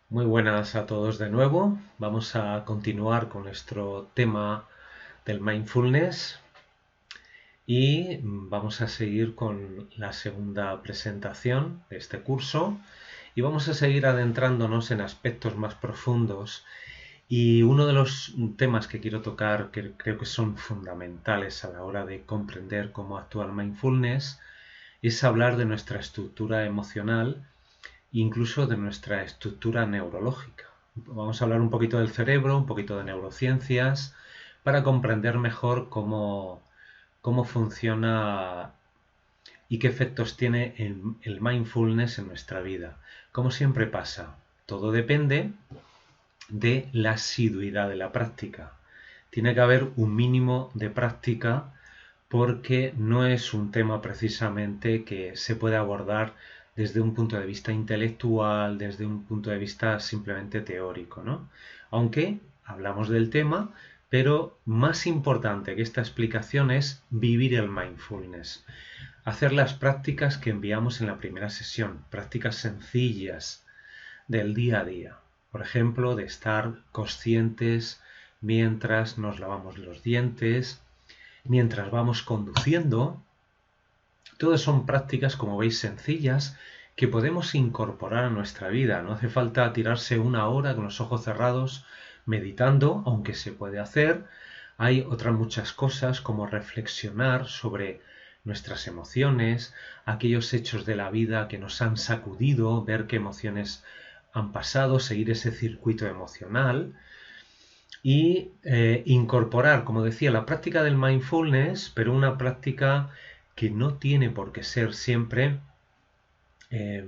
Muy buenas a todos de nuevo. Vamos a continuar con nuestro tema del mindfulness y vamos a seguir con la segunda presentación de este curso y vamos a seguir adentrándonos en aspectos más profundos. Y uno de los temas que quiero tocar, que creo que son fundamentales a la hora de comprender cómo actúa el mindfulness, es hablar de nuestra estructura emocional, incluso de nuestra estructura neurológica. Vamos a hablar un poquito del cerebro, un poquito de neurociencias, para comprender mejor cómo funciona y qué efectos tiene el mindfulness en nuestra vida. Como siempre pasa, todo depende de la asiduidad de la práctica. Tiene que haber un mínimo de práctica porque no es un tema precisamente que se puede abordar desde un punto de vista intelectual, desde un punto de vista simplemente teórico, ¿no? Aunque hablamos del tema, pero más importante que esta explicación es vivir el mindfulness. Hacer las prácticas que enviamos en la primera sesión, prácticas sencillas del día a día. Por ejemplo, de estar conscientes mientras nos lavamos los dientes, mientras vamos conduciendo. Todas son prácticas, como veis, sencillas que podemos incorporar a nuestra vida. No hace falta tirarse una hora con los ojos cerrados meditando, aunque se puede hacer. Hay otras muchas cosas como reflexionar sobre nuestras emociones, aquellos hechos de la vida que nos han sacudido, ver qué emociones han pasado, seguir ese circuito emocional y incorporar, como decía, la práctica del mindfulness, pero una práctica que no tiene por qué ser siempre, eh,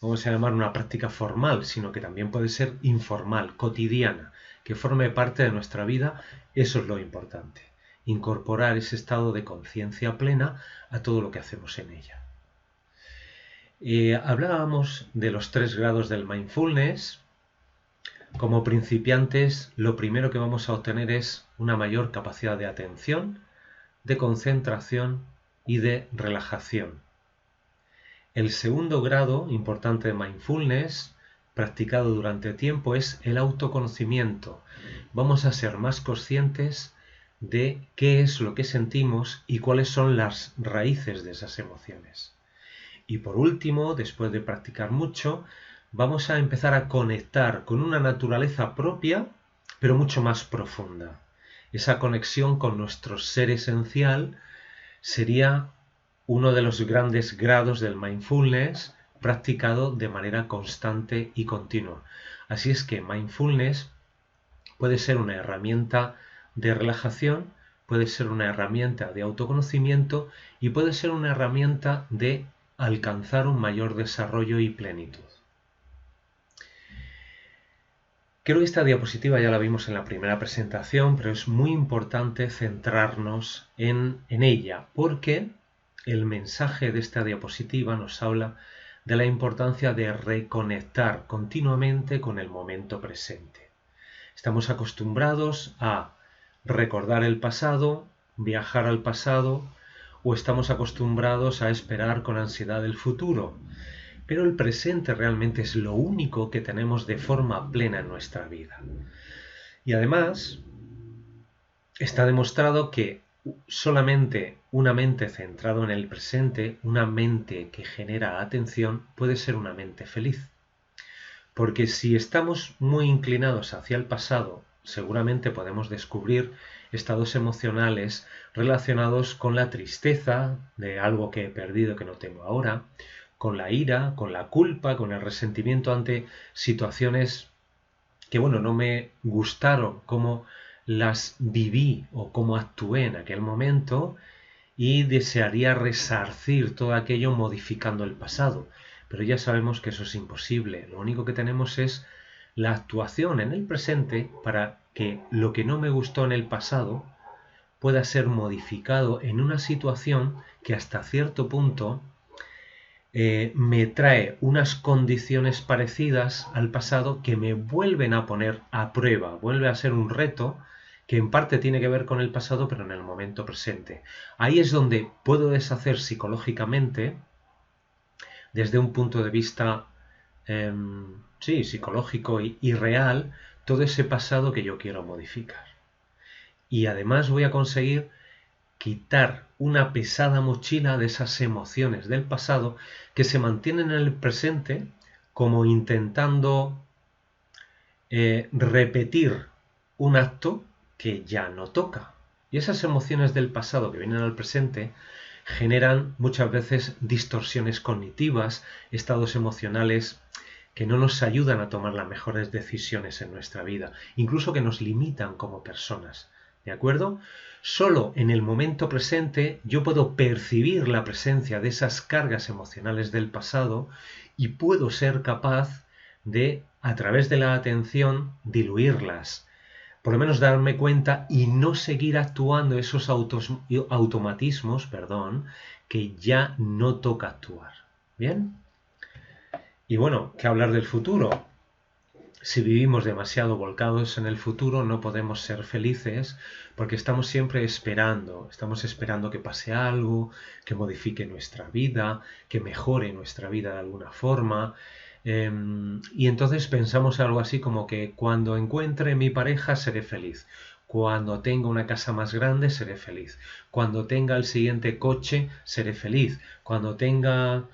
vamos a llamar una práctica formal, sino que también puede ser informal, cotidiana, que forme parte de nuestra vida. Eso es lo importante, incorporar ese estado de conciencia plena a todo lo que hacemos en ella. Hablábamos de los 3 grados del mindfulness. Como principiantes, lo primero que vamos a obtener es una mayor capacidad de atención, de concentración y de relajación. El segundo grado importante de mindfulness, practicado durante tiempo, es el autoconocimiento. Vamos a ser más conscientes de qué es lo que sentimos y cuáles son las raíces de esas emociones. Y por último, después de practicar mucho, vamos a empezar a conectar con una naturaleza propia, pero mucho más profunda. Esa conexión con nuestro ser esencial sería uno de los grandes grados del mindfulness practicado de manera constante y continua. Así es que mindfulness puede ser una herramienta de relajación, puede ser una herramienta de autoconocimiento y puede ser una herramienta de alcanzar un mayor desarrollo y plenitud. Creo que esta diapositiva ya la vimos en la primera presentación, pero es muy importante centrarnos en ella, porque el mensaje de esta diapositiva nos habla de la importancia de reconectar continuamente con el momento presente. Estamos acostumbrados a recordar el pasado, viajar al pasado, o estamos acostumbrados a esperar con ansiedad el futuro. Pero el presente realmente es lo único que tenemos de forma plena en nuestra vida. Y además, está demostrado que solamente una mente centrada en el presente, una mente que genera atención, puede ser una mente feliz. Porque si estamos muy inclinados hacia el pasado, seguramente podemos descubrir estados emocionales relacionados con la tristeza de algo que he perdido que no tengo ahora, con la ira, con la culpa, con el resentimiento ante situaciones que, bueno, no me gustaron cómo las viví o cómo actué en aquel momento, y desearía resarcir todo aquello modificando el pasado. Pero ya sabemos que eso es imposible. Lo único que tenemos es la actuación en el presente para que lo que no me gustó en el pasado pueda ser modificado en una situación que hasta cierto punto me trae unas condiciones parecidas al pasado que me vuelven a poner a prueba, vuelve a ser un reto que en parte tiene que ver con el pasado, pero en el momento presente. Ahí es donde puedo deshacer psicológicamente, desde un punto de vista sí, psicológico y real, todo ese pasado que yo quiero modificar. Y además voy a conseguir quitar una pesada mochila de esas emociones del pasado que se mantienen en el presente como intentando repetir un acto que ya no toca. Y esas emociones del pasado que vienen al presente generan muchas veces distorsiones cognitivas, estados emocionales que no nos ayudan a tomar las mejores decisiones en nuestra vida, incluso que nos limitan como personas. ¿De acuerdo? Solo en el momento presente yo puedo percibir la presencia de esas cargas emocionales del pasado y puedo ser capaz de, a través de la atención, diluirlas, por lo menos darme cuenta y no seguir actuando esos automatismos, que ya no toca actuar. ¿Bien? Y bueno, ¿qué hablar del futuro? Si vivimos demasiado volcados en el futuro, no podemos ser felices porque estamos siempre estamos esperando que pase algo, que modifique nuestra vida, que mejore nuestra vida de alguna forma. Y entonces pensamos algo así como que cuando encuentre mi pareja seré feliz, cuando tenga una casa más grande seré feliz, cuando tenga el siguiente coche seré feliz, cuando tenga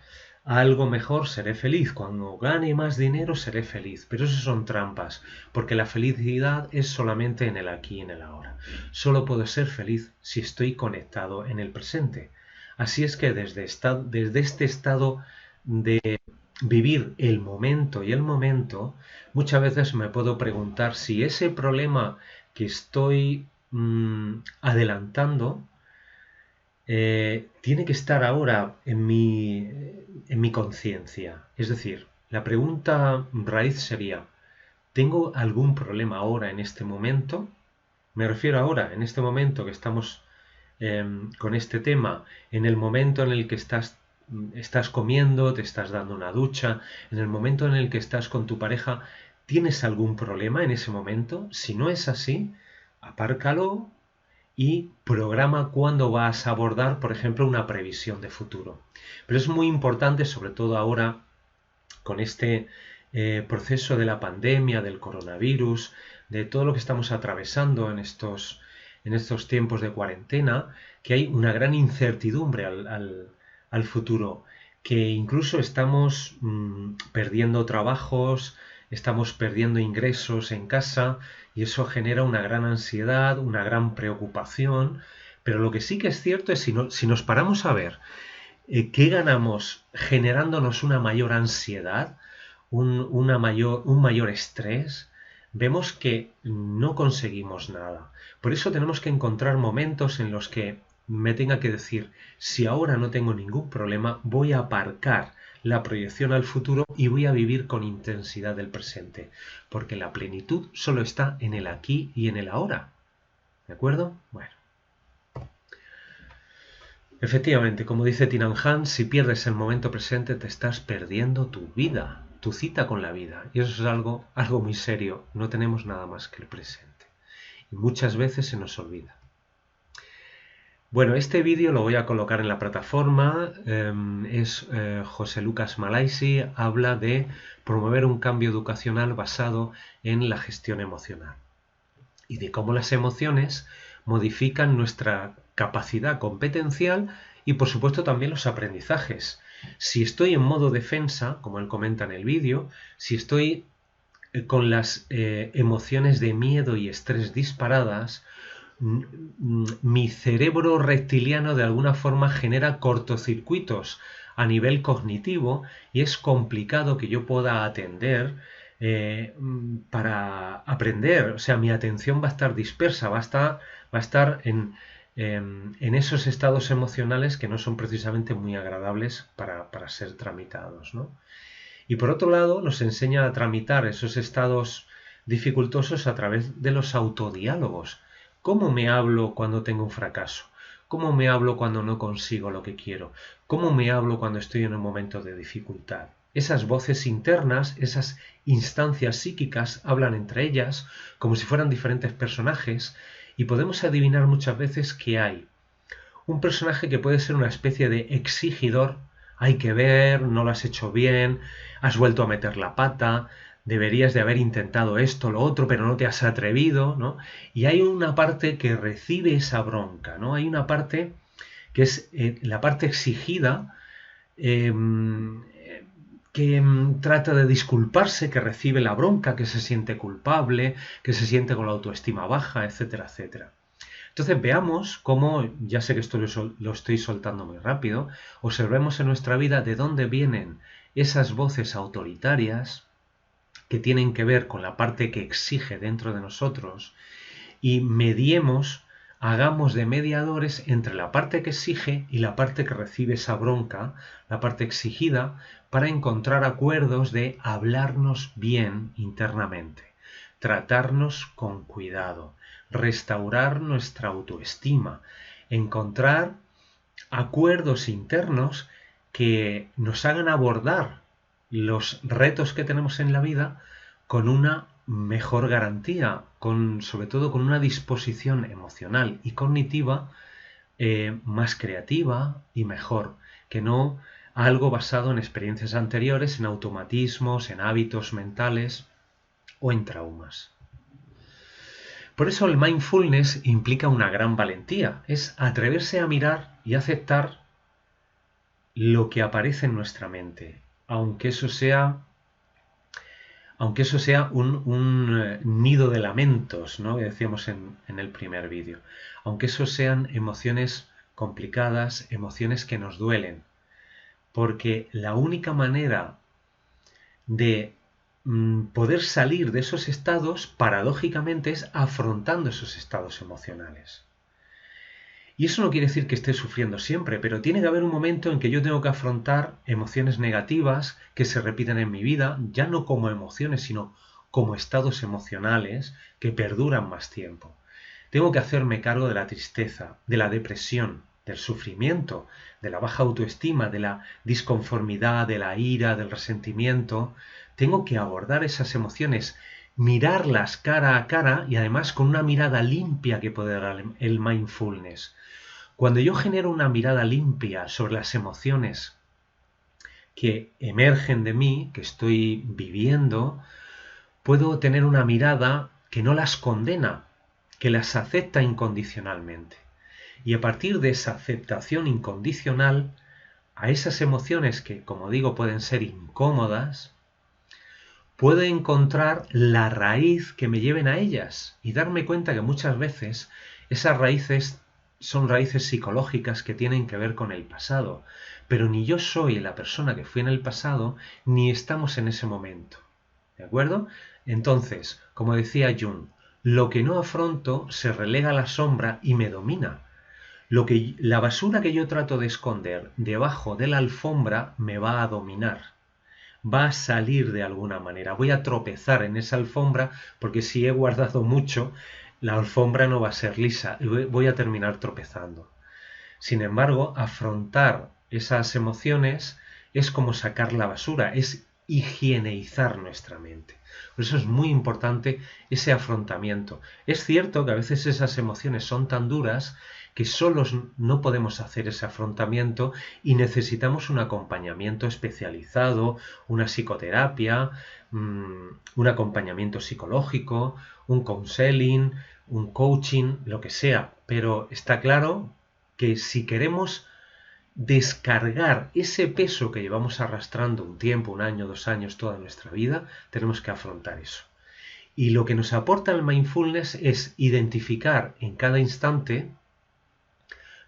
algo mejor seré feliz, cuando gane más dinero seré feliz. Pero eso son trampas, porque la felicidad es solamente en el aquí y en el ahora. Solo puedo ser feliz si estoy conectado en el presente. Así es que desde este estado de vivir el momento y el momento, muchas veces me puedo preguntar si ese problema que estoy adelantando tiene que estar ahora en mi conciencia. Es decir, la pregunta raíz sería, ¿tengo algún problema ahora en este momento? Me refiero ahora, en este momento que estamos con este tema, en el momento en el que estás comiendo, te estás dando una ducha, en el momento en el que estás con tu pareja, ¿tienes algún problema en ese momento? Si no es así, apárcalo y programa cuándo vas a abordar, por ejemplo, una previsión de futuro. Pero es muy importante, sobre todo ahora, con este proceso de la pandemia, del coronavirus, de todo lo que estamos atravesando en estos tiempos de cuarentena, que hay una gran incertidumbre al futuro, que incluso estamos perdiendo trabajos, estamos perdiendo ingresos en casa y eso genera una gran ansiedad, una gran preocupación, pero lo que sí que es cierto es si nos paramos a ver qué ganamos generándonos una mayor ansiedad, un mayor estrés, vemos que no conseguimos nada. Por eso tenemos que encontrar momentos en los que me tenga que decir, si ahora no tengo ningún problema, voy a aparcar la proyección al futuro y voy a vivir con intensidad el presente, porque la plenitud solo está en el aquí y en el ahora. ¿De acuerdo? Bueno. Efectivamente, como dice Tinan Han, si pierdes el momento presente te estás perdiendo tu vida, tu cita con la vida. Y eso es algo muy serio. No tenemos nada más que el presente. Y muchas veces se nos olvida. Bueno, este vídeo lo voy a colocar en la plataforma. José Lucas Malaisi, habla de promover un cambio educacional basado en la gestión emocional y de cómo las emociones modifican nuestra capacidad competencial y por supuesto también los aprendizajes. Si estoy en modo defensa, como él comenta en el vídeo, si estoy con las emociones de miedo y estrés disparadas, mi cerebro reptiliano de alguna forma genera cortocircuitos a nivel cognitivo y es complicado que yo pueda atender para aprender. O sea, mi atención va a estar dispersa, va a estar en esos estados emocionales que no son precisamente muy agradables para ser tramitados, ¿no? Y por otro lado, nos enseña a tramitar esos estados dificultosos a través de los autodiálogos. ¿Cómo me hablo cuando tengo un fracaso? ¿Cómo me hablo cuando no consigo lo que quiero? ¿Cómo me hablo cuando estoy en un momento de dificultad? Esas voces internas, esas instancias psíquicas hablan entre ellas como si fueran diferentes personajes y podemos adivinar muchas veces que hay un personaje que puede ser una especie de exigidor hay que ver, no lo has hecho bien, has vuelto a meter la pata, deberías de haber intentado esto, lo otro, pero no te has atrevido, ¿no? Y hay una parte que recibe esa bronca, ¿no? Hay una parte que es la parte exigida, eh, que trata de disculparse, que recibe la bronca, que se siente culpable, que se siente con la autoestima baja, etcétera, etcétera. Entonces veamos cómo, ya sé que esto lo estoy soltando muy rápido, observemos en nuestra vida de dónde vienen esas voces autoritarias que tienen que ver con la parte que exige dentro de nosotros y mediemos, hagamos de mediadores entre la parte que exige y la parte que recibe esa bronca, la parte exigida, para encontrar acuerdos de hablarnos bien internamente, tratarnos con cuidado, restaurar nuestra autoestima, encontrar acuerdos internos que nos hagan abordar los retos que tenemos en la vida con una mejor garantía, sobre todo con una disposición emocional y cognitiva más creativa y mejor, que no algo basado en experiencias anteriores, en automatismos, en hábitos mentales o en traumas. Por eso el mindfulness implica una gran valentía, es atreverse a mirar y aceptar lo que aparece en nuestra mente, aunque eso sea un nido de lamentos, ¿no? Que decíamos en el primer vídeo. Aunque eso sean emociones complicadas, emociones que nos duelen. Porque la única manera de poder salir de esos estados, paradójicamente, es afrontando esos estados emocionales. Y eso no quiere decir que esté sufriendo siempre, pero tiene que haber un momento en que yo tengo que afrontar emociones negativas que se repiten en mi vida, ya no como emociones, sino como estados emocionales que perduran más tiempo. Tengo que hacerme cargo de la tristeza, de la depresión, del sufrimiento, de la baja autoestima, de la disconformidad, de la ira, del resentimiento. Tengo que abordar esas emociones, mirarlas cara a cara y además con una mirada limpia que puede dar el mindfulness. Cuando yo genero una mirada limpia sobre las emociones que emergen de mí, que estoy viviendo, puedo tener una mirada que no las condena, que las acepta incondicionalmente. Y a partir de esa aceptación incondicional, a esas emociones que, como digo, pueden ser incómodas, puedo encontrar la raíz que me lleven a ellas y darme cuenta que muchas veces esas raíces son raíces psicológicas que tienen que ver con el pasado, pero ni yo soy la persona que fui en el pasado, ni estamos en ese momento. ¿De acuerdo? Entonces, como decía Jung, lo que no afronto se relega a la sombra y me domina. La basura que yo trato de esconder debajo de la alfombra me va a dominar. Va a salir de alguna manera. Voy a tropezar en esa alfombra porque si he guardado mucho, la alfombra no va a ser lisa y voy a terminar tropezando. Sin embargo, afrontar esas emociones es como sacar la basura, es higienizar nuestra mente. Por eso es muy importante ese afrontamiento. Es cierto que a veces esas emociones son tan duras que solos no podemos hacer ese afrontamiento y necesitamos un acompañamiento especializado, una psicoterapia, un acompañamiento psicológico, un counseling, un coaching, lo que sea. Pero está claro que si queremos descargar ese peso que llevamos arrastrando un tiempo, un año, 2 años, toda nuestra vida, tenemos que afrontar eso. Y lo que nos aporta el mindfulness es identificar en cada instante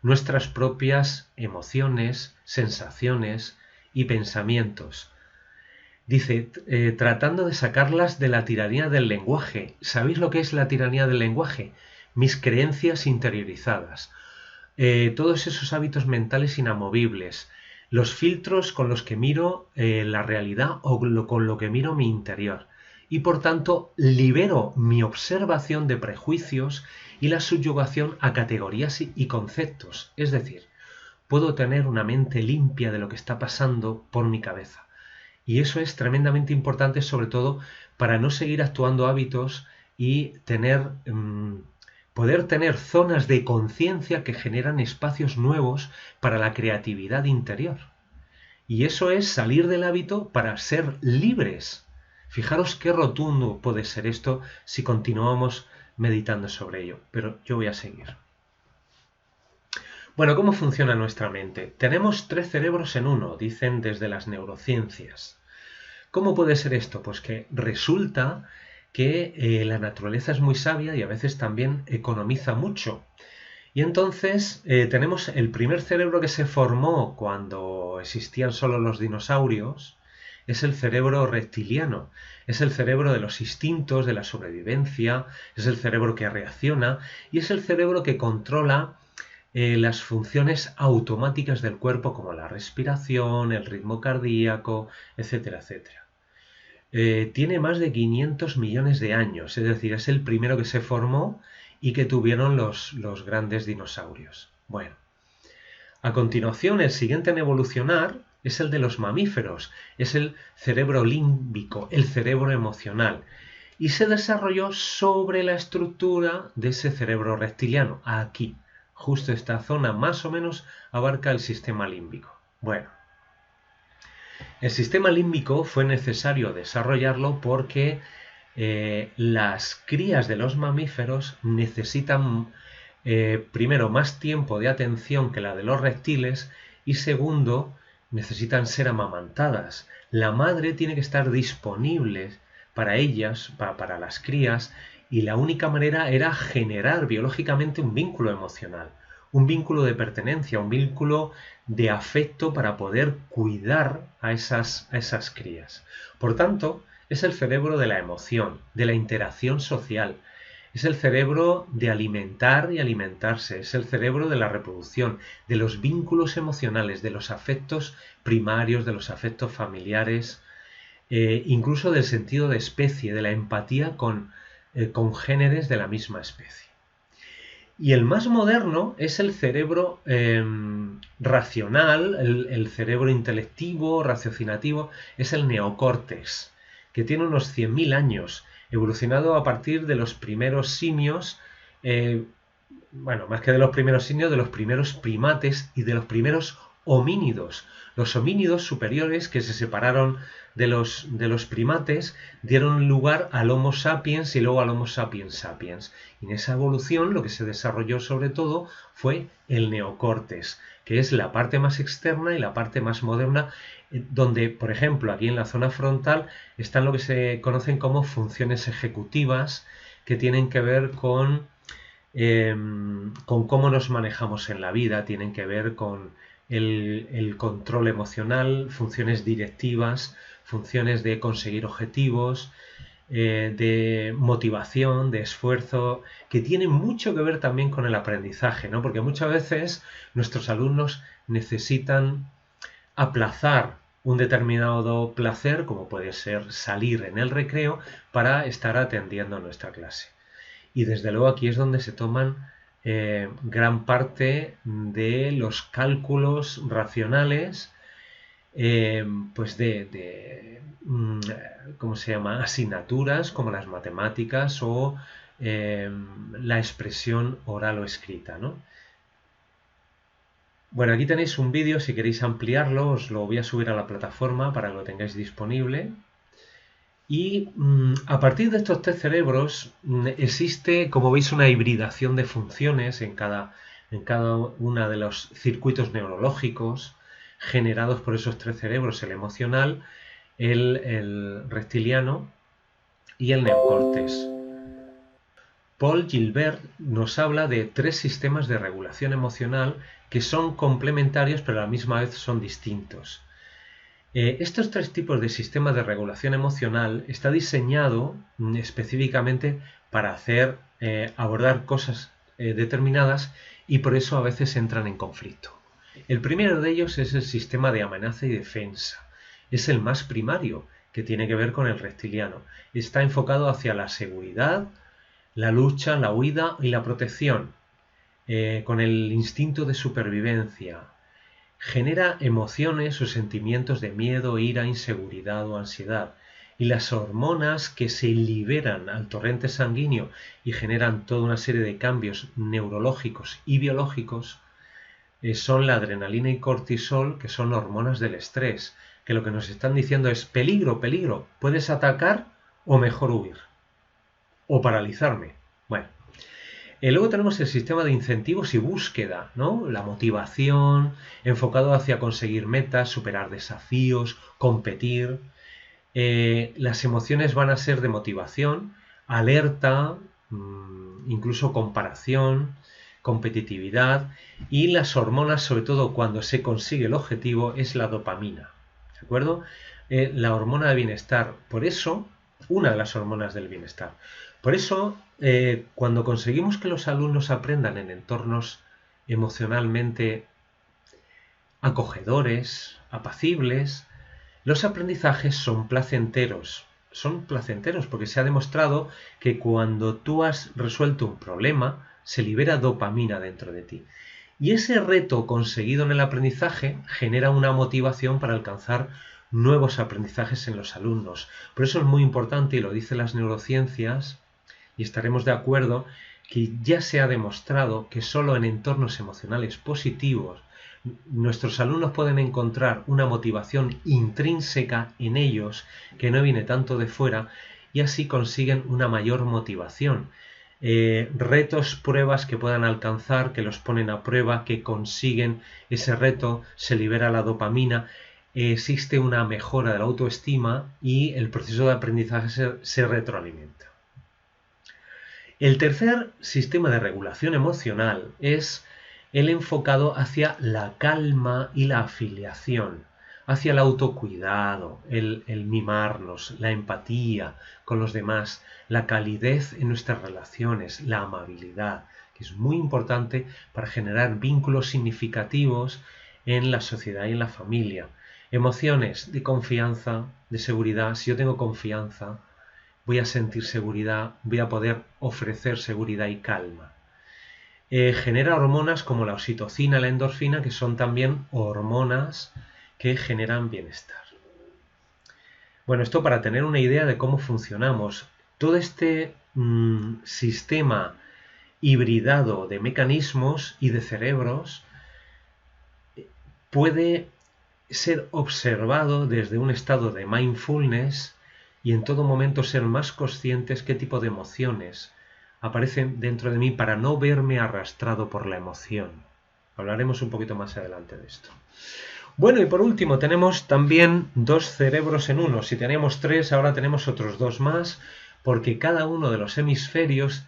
nuestras propias emociones, sensaciones y pensamientos. Dice, tratando de sacarlas de la tiranía del lenguaje. ¿Sabéis lo que es la tiranía del lenguaje? Mis creencias interiorizadas. Todos esos hábitos mentales inamovibles, los filtros con los que miro la realidad o con lo que miro mi interior. Y por tanto libero mi observación de prejuicios y la subyugación a categorías y conceptos. Es decir, puedo tener una mente limpia de lo que está pasando por mi cabeza. Y eso es tremendamente importante, sobre todo para no seguir actuando hábitos y poder tener zonas de conciencia que generan espacios nuevos para la creatividad interior. Y eso es salir del hábito para ser libres. Fijaros qué rotundo puede ser esto si continuamos meditando sobre ello. Pero yo voy a seguir. Bueno, ¿cómo funciona nuestra mente? Tenemos 3 cerebros en uno, dicen desde las neurociencias. ¿Cómo puede ser esto? Pues que resulta que la naturaleza es muy sabia y a veces también economiza mucho. Y entonces tenemos el primer cerebro que se formó cuando existían solo los dinosaurios, es el cerebro reptiliano, es el cerebro de los instintos, de la sobrevivencia, es el cerebro que reacciona y es el cerebro que controla las funciones automáticas del cuerpo como la respiración, el ritmo cardíaco, etcétera, etcétera. Tiene más de 500 millones de años, es decir, es el primero que se formó y que tuvieron los grandes dinosaurios. Bueno, a continuación, el siguiente en evolucionar es el de los mamíferos, es el cerebro límbico, el cerebro emocional, y se desarrolló sobre la estructura de ese cerebro reptiliano, aquí. Justo esta zona más o menos abarca el sistema límbico. Bueno, el sistema límbico fue necesario desarrollarlo porque las crías de los mamíferos necesitan primero más tiempo de atención que la de los reptiles y segundo necesitan ser amamantadas. La madre tiene que estar disponible para ellas, para las crías, y la única manera era generar biológicamente un vínculo emocional, un vínculo de pertenencia, un vínculo de afecto para poder cuidar a esas crías. Por tanto, es el cerebro de la emoción, de la interacción social, es el cerebro de alimentar y alimentarse, es el cerebro de la reproducción, de los vínculos emocionales, de los afectos primarios, de los afectos familiares, incluso del sentido de especie, de la empatía con congéneres de la misma especie. Y el más moderno es el cerebro racional, el cerebro intelectivo, raciocinativo, es el neocórtex, que tiene unos 100.000 años, evolucionado a partir de los primeros simios, bueno, más que de los primeros simios, de los primeros primates y de los primeros homínidos. Los homínidos superiores que se separaron de los primates dieron lugar al Homo sapiens y luego al Homo sapiens sapiens. Y en esa evolución lo que se desarrolló sobre todo fue el neocórtex, que es la parte más externa y la parte más moderna, donde, por ejemplo, aquí en la zona frontal están lo que se conocen como funciones ejecutivas, que tienen que ver con cómo nos manejamos en la vida, tienen que ver con el control emocional, funciones directivas, funciones de conseguir objetivos, de motivación, de esfuerzo, que tienen mucho que ver también con el aprendizaje, ¿no? Porque muchas veces nuestros alumnos necesitan aplazar un determinado placer, como puede ser salir en el recreo, para estar atendiendo nuestra clase. Y desde luego aquí es donde se toman gran parte de los cálculos racionales, pues ¿cómo se llama? Asignaturas como las matemáticas o la expresión oral o escrita, ¿no? Bueno, aquí tenéis un vídeo, si queréis ampliarlo, os lo voy a subir a la plataforma para que lo tengáis disponible. Y a partir de estos 3 cerebros existe, como veis, una hibridación de funciones en cada uno de los circuitos neurológicos generados por esos 3 cerebros, el emocional, el reptiliano y el neocórtex. Paul Gilbert nos habla de 3 sistemas de regulación emocional que son complementarios pero a la misma vez son distintos. Estos 3 tipos de sistema de regulación emocional está diseñado específicamente para abordar cosas determinadas y por eso a veces entran en conflicto. El primero de ellos es el sistema de amenaza y defensa. Es el más primario, que tiene que ver con el reptiliano. Está enfocado hacia la seguridad, la lucha, la huida y la protección, con el instinto de supervivencia. Genera emociones o sentimientos de miedo, ira, inseguridad o ansiedad. Y las hormonas que se liberan al torrente sanguíneo y generan toda una serie de cambios neurológicos y biológicos son la adrenalina y cortisol, que son hormonas del estrés, que lo que nos están diciendo es peligro, peligro, puedes atacar o mejor huir, o paralizarme. Bueno, luego tenemos el sistema de incentivos y búsqueda, ¿no? La motivación, enfocado hacia conseguir metas, superar desafíos, competir. Las emociones van a ser de motivación, alerta, incluso comparación, competitividad, y las hormonas, sobre todo cuando se consigue el objetivo, es la dopamina. ¿De acuerdo? La hormona de bienestar. Por eso, una de las hormonas del bienestar. Por eso, cuando conseguimos que los alumnos aprendan en entornos emocionalmente acogedores, apacibles, los aprendizajes son placenteros. Son placenteros porque se ha demostrado que cuando tú has resuelto un problema, se libera dopamina dentro de ti. Y ese reto conseguido en el aprendizaje genera una motivación para alcanzar nuevos aprendizajes en los alumnos. Por eso es muy importante, y lo dicen las neurociencias, y estaremos de acuerdo, que ya se ha demostrado que solo en entornos emocionales positivos nuestros alumnos pueden encontrar una motivación intrínseca en ellos que no viene tanto de fuera y así consiguen una mayor motivación. Retos, pruebas que puedan alcanzar, que los ponen a prueba, que consiguen ese reto, se libera la dopamina, existe una mejora de la autoestima y el proceso de aprendizaje se retroalimenta. El tercer sistema de regulación emocional es el enfocado hacia la calma y la afiliación, hacia el autocuidado, el mimarnos, la empatía con los demás, la calidez en nuestras relaciones, la amabilidad, que es muy importante para generar vínculos significativos en la sociedad y en la familia. Emociones de confianza, de seguridad. Si yo tengo confianza, voy a sentir seguridad, voy a poder ofrecer seguridad y calma. Genera hormonas como la oxitocina, la endorfina, que son también hormonas que generan bienestar. Bueno, esto para tener una idea de cómo funcionamos. Todo este sistema hibridado de mecanismos y de cerebros puede ser observado desde un estado de mindfulness y en todo momento ser más conscientes qué tipo de emociones aparecen dentro de mí para no verme arrastrado por la emoción. Hablaremos un poquito más adelante de esto. Bueno, y por último tenemos también dos cerebros en uno. Si teníamos tres, ahora tenemos otros dos más, porque cada uno de los hemisferios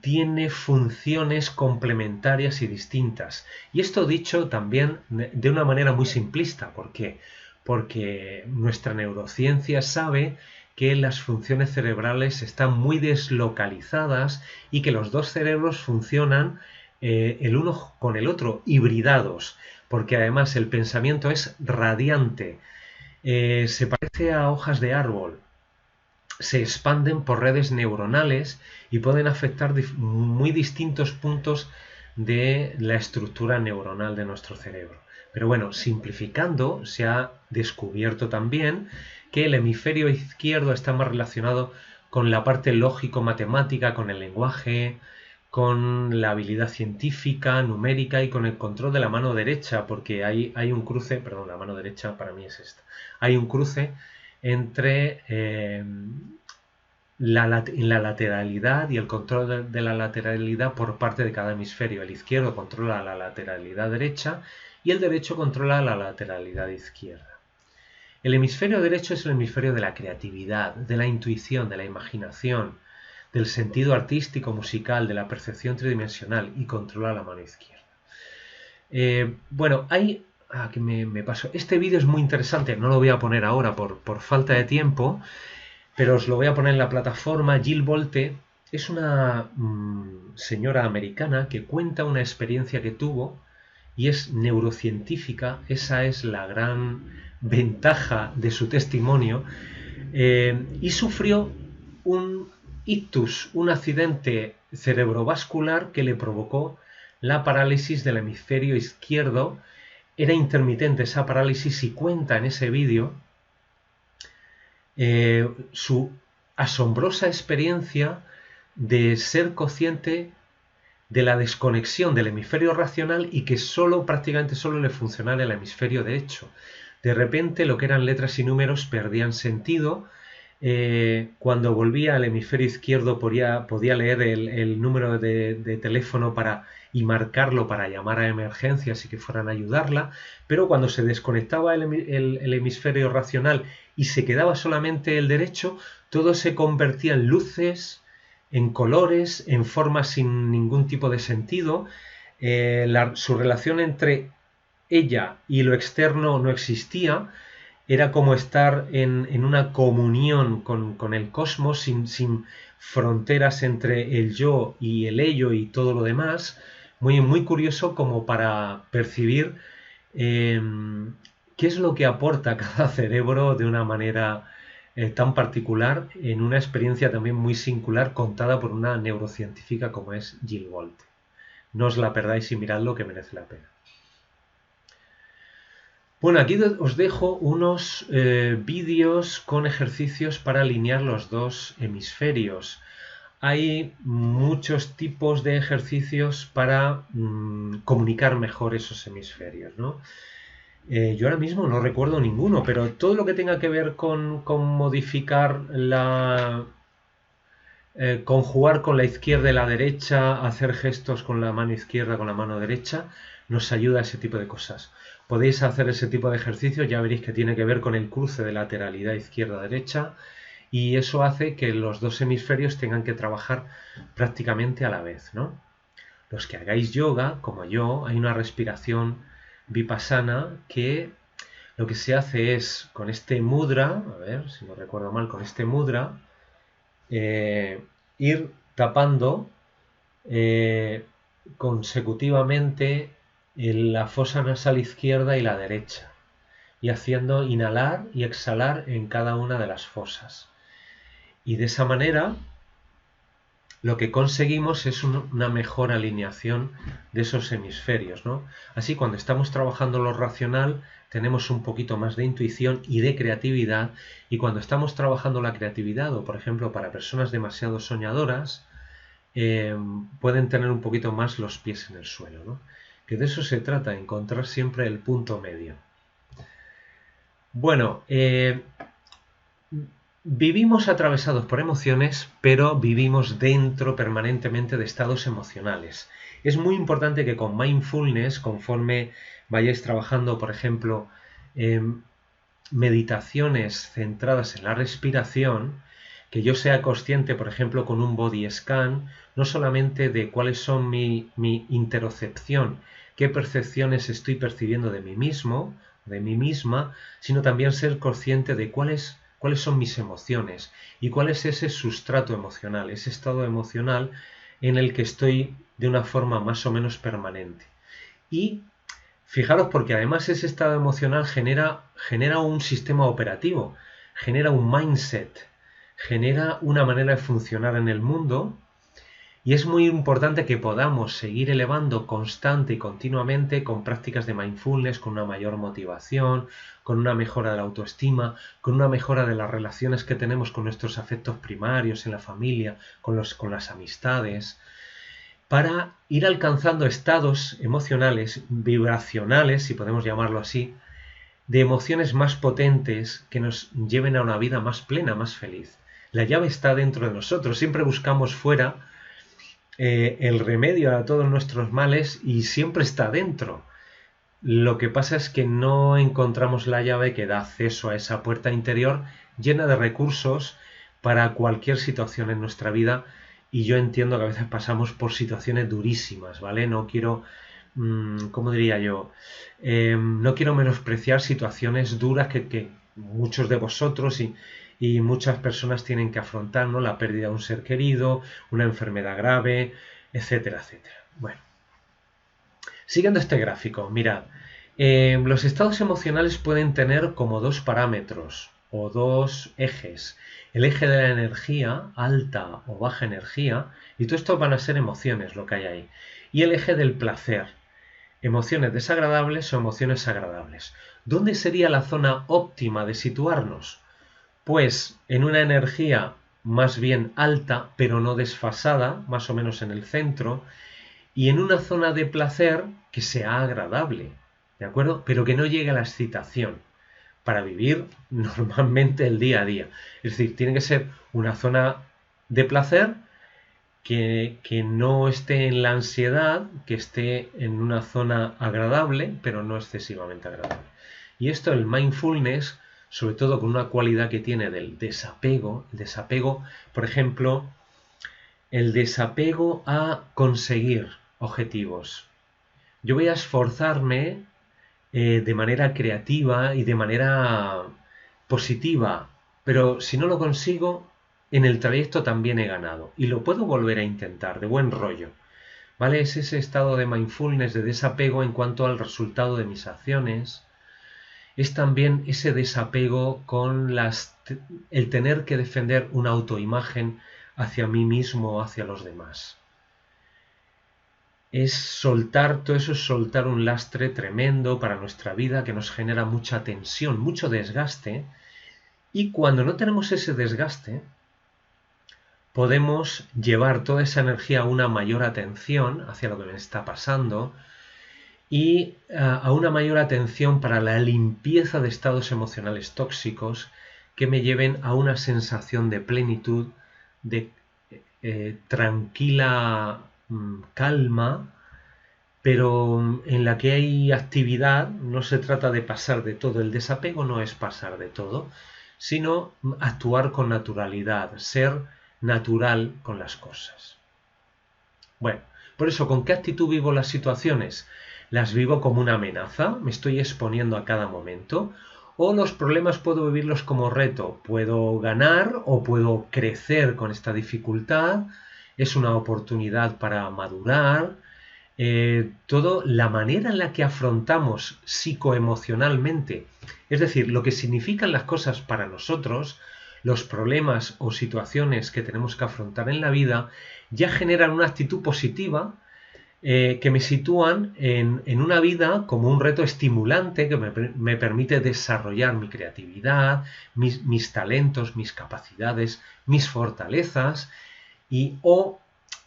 tiene funciones complementarias y distintas. Y esto dicho también de una manera muy simplista. ¿Por qué? Porque nuestra neurociencia sabe que las funciones cerebrales están muy deslocalizadas y que los dos cerebros funcionan el uno con el otro, hibridados, porque además el pensamiento es radiante, se parece a hojas de árbol, se expanden por redes neuronales y pueden afectar muy distintos puntos de la estructura neuronal de nuestro cerebro. Pero bueno, simplificando, se ha descubierto también que el hemisferio izquierdo está más relacionado con la parte lógico-matemática, con el lenguaje, con la habilidad científica, numérica y con el control de la mano derecha, porque hay un cruce, perdón, la mano derecha para mí es esta, hay un cruce entre la lateralidad y el control de la lateralidad por parte de cada hemisferio. El izquierdo controla la lateralidad derecha y el derecho controla la lateralidad izquierda. El hemisferio derecho es el hemisferio de la creatividad, de la intuición, de la imaginación, del sentido artístico, musical, de la percepción tridimensional y controla la mano izquierda. Bueno, hay... que me paso. Este vídeo es muy interesante, no lo voy a poner ahora por falta de tiempo, pero os lo voy a poner en la plataforma. Jill Bolte es una señora americana que cuenta una experiencia que tuvo y es neurocientífica. Esa es la gran ventaja de su testimonio. Y sufrió un ictus, un accidente cerebrovascular que le provocó la parálisis del hemisferio izquierdo. Era intermitente esa parálisis y cuenta en ese vídeo su asombrosa experiencia de ser consciente de la desconexión del hemisferio racional y que prácticamente solo le funcionara el hemisferio derecho. De repente lo que eran letras y números perdían sentido. Cuando volvía al hemisferio izquierdo podía leer el número de teléfono y marcarlo para llamar a emergencias y que fueran a ayudarla, pero cuando se desconectaba el hemisferio racional y se quedaba solamente el derecho, todo se convertía en luces, en colores, en formas sin ningún tipo de sentido. Su relación entre ella y lo externo no existía. Era como estar en una comunión con el cosmos sin fronteras entre el yo y el ello y todo lo demás. Muy, muy curioso como para percibir qué es lo que aporta cada cerebro de una manera tan particular en una experiencia también muy singular contada por una neurocientífica como es Jill Bolte. No os la perdáis y miradlo, que merece la pena. Bueno, aquí os dejo unos vídeos con ejercicios para alinear los dos hemisferios. Hay muchos tipos de ejercicios para comunicar mejor esos hemisferios, ¿no? Yo ahora mismo no recuerdo ninguno, pero todo lo que tenga que ver con modificar conjugar con la izquierda y la derecha, hacer gestos con la mano izquierda, con la mano derecha, nos ayuda a ese tipo de cosas. Podéis hacer ese tipo de ejercicios, ya veréis que tiene que ver con el cruce de lateralidad izquierda-derecha y eso hace que los dos hemisferios tengan que trabajar prácticamente a la vez, ¿no? Los que hagáis yoga, como yo, hay una respiración vipassana que lo que se hace es con este mudra, a ver si no recuerdo mal, con este mudra, ir tapando consecutivamente la fosa nasal izquierda y la derecha y haciendo inhalar y exhalar en cada una de las fosas. Y de esa manera lo que conseguimos es una mejor alineación de esos hemisferios, ¿no? Así, cuando estamos trabajando lo racional, tenemos un poquito más de intuición y de creatividad, y cuando estamos trabajando la creatividad, o por ejemplo para personas demasiado soñadoras, pueden tener un poquito más los pies en el suelo, ¿no? Que de eso se trata, encontrar siempre el punto medio. Bueno, vivimos atravesados por emociones, pero vivimos dentro permanentemente de estados emocionales. Es muy importante que con mindfulness, conforme vayáis trabajando, por ejemplo, meditaciones centradas en la respiración, que yo sea consciente, por ejemplo, con un body scan, no solamente de cuáles son mi interocepción, qué percepciones estoy percibiendo de mí mismo, de mí misma, sino también ser consciente de cuáles son mis emociones y cuál es ese sustrato emocional, ese estado emocional en el que estoy de una forma más o menos permanente. Y fijaros, porque además ese estado emocional genera un sistema operativo, genera un mindset, genera una manera de funcionar en el mundo. Y es muy importante que podamos seguir elevando constante y continuamente con prácticas de mindfulness, con una mayor motivación, con una mejora de la autoestima, con una mejora de las relaciones que tenemos con nuestros afectos primarios en la familia, con las amistades, para ir alcanzando estados emocionales, vibracionales, si podemos llamarlo así, de emociones más potentes que nos lleven a una vida más plena, más feliz. La llave está dentro de nosotros, siempre buscamos fuera el remedio a todos nuestros males y siempre está dentro. Lo que pasa es que no encontramos la llave que da acceso a esa puerta interior llena de recursos para cualquier situación en nuestra vida, y yo entiendo que a veces pasamos por situaciones durísimas, ¿vale? No quiero, ¿cómo diría yo? No quiero menospreciar situaciones duras que muchos de vosotros y muchas personas tienen que afrontar, ¿no? La pérdida de un ser querido, una enfermedad grave, etcétera, etcétera. Bueno, siguiendo este gráfico, mirad, los estados emocionales pueden tener como dos parámetros o dos ejes. El eje de la energía, alta o baja energía, y todo esto van a ser emociones lo que hay ahí. Y el eje del placer, emociones desagradables o emociones agradables. ¿Dónde sería la zona óptima de situarnos? Pues en una energía más bien alta, pero no desfasada, más o menos en el centro, y en una zona de placer que sea agradable, ¿de acuerdo? Pero que no llegue a la excitación para vivir normalmente el día a día. Es decir, tiene que ser una zona de placer que no esté en la ansiedad, que esté en una zona agradable, pero no excesivamente agradable. Y esto, el mindfulness, sobre todo con una cualidad que tiene del desapego, el desapego, por ejemplo, el desapego a conseguir objetivos. Yo voy a esforzarme de manera creativa y de manera positiva, pero si no lo consigo, en el trayecto también he ganado y lo puedo volver a intentar de buen rollo. ¿Vale? Es ese estado de mindfulness, de desapego en cuanto al resultado de mis acciones. Es también ese desapego con el tener que defender una autoimagen hacia mí mismo o hacia los demás. Es soltar, todo eso es soltar un lastre tremendo para nuestra vida que nos genera mucha tensión, mucho desgaste. Y cuando no tenemos ese desgaste, podemos llevar toda esa energía a una mayor atención hacia lo que me está pasando y a una mayor atención para la limpieza de estados emocionales tóxicos que me lleven a una sensación de plenitud, de tranquila calma, pero en la que hay actividad. No se trata de pasar de todo. El desapego no es pasar de todo, sino actuar con naturalidad, ser natural con las cosas. Bueno, por eso, ¿con qué actitud vivo las situaciones? ¿Las vivo como una amenaza? ¿Me estoy exponiendo a cada momento? ¿O los problemas puedo vivirlos como reto? ¿Puedo ganar o puedo crecer con esta dificultad? ¿Es una oportunidad para madurar? Todo la manera en la que afrontamos psicoemocionalmente, es decir, lo que significan las cosas para nosotros, los problemas o situaciones que tenemos que afrontar en la vida, ya generan una actitud positiva que me sitúan en una vida como un reto estimulante que me permite desarrollar mi creatividad, mis talentos, mis capacidades, mis fortalezas o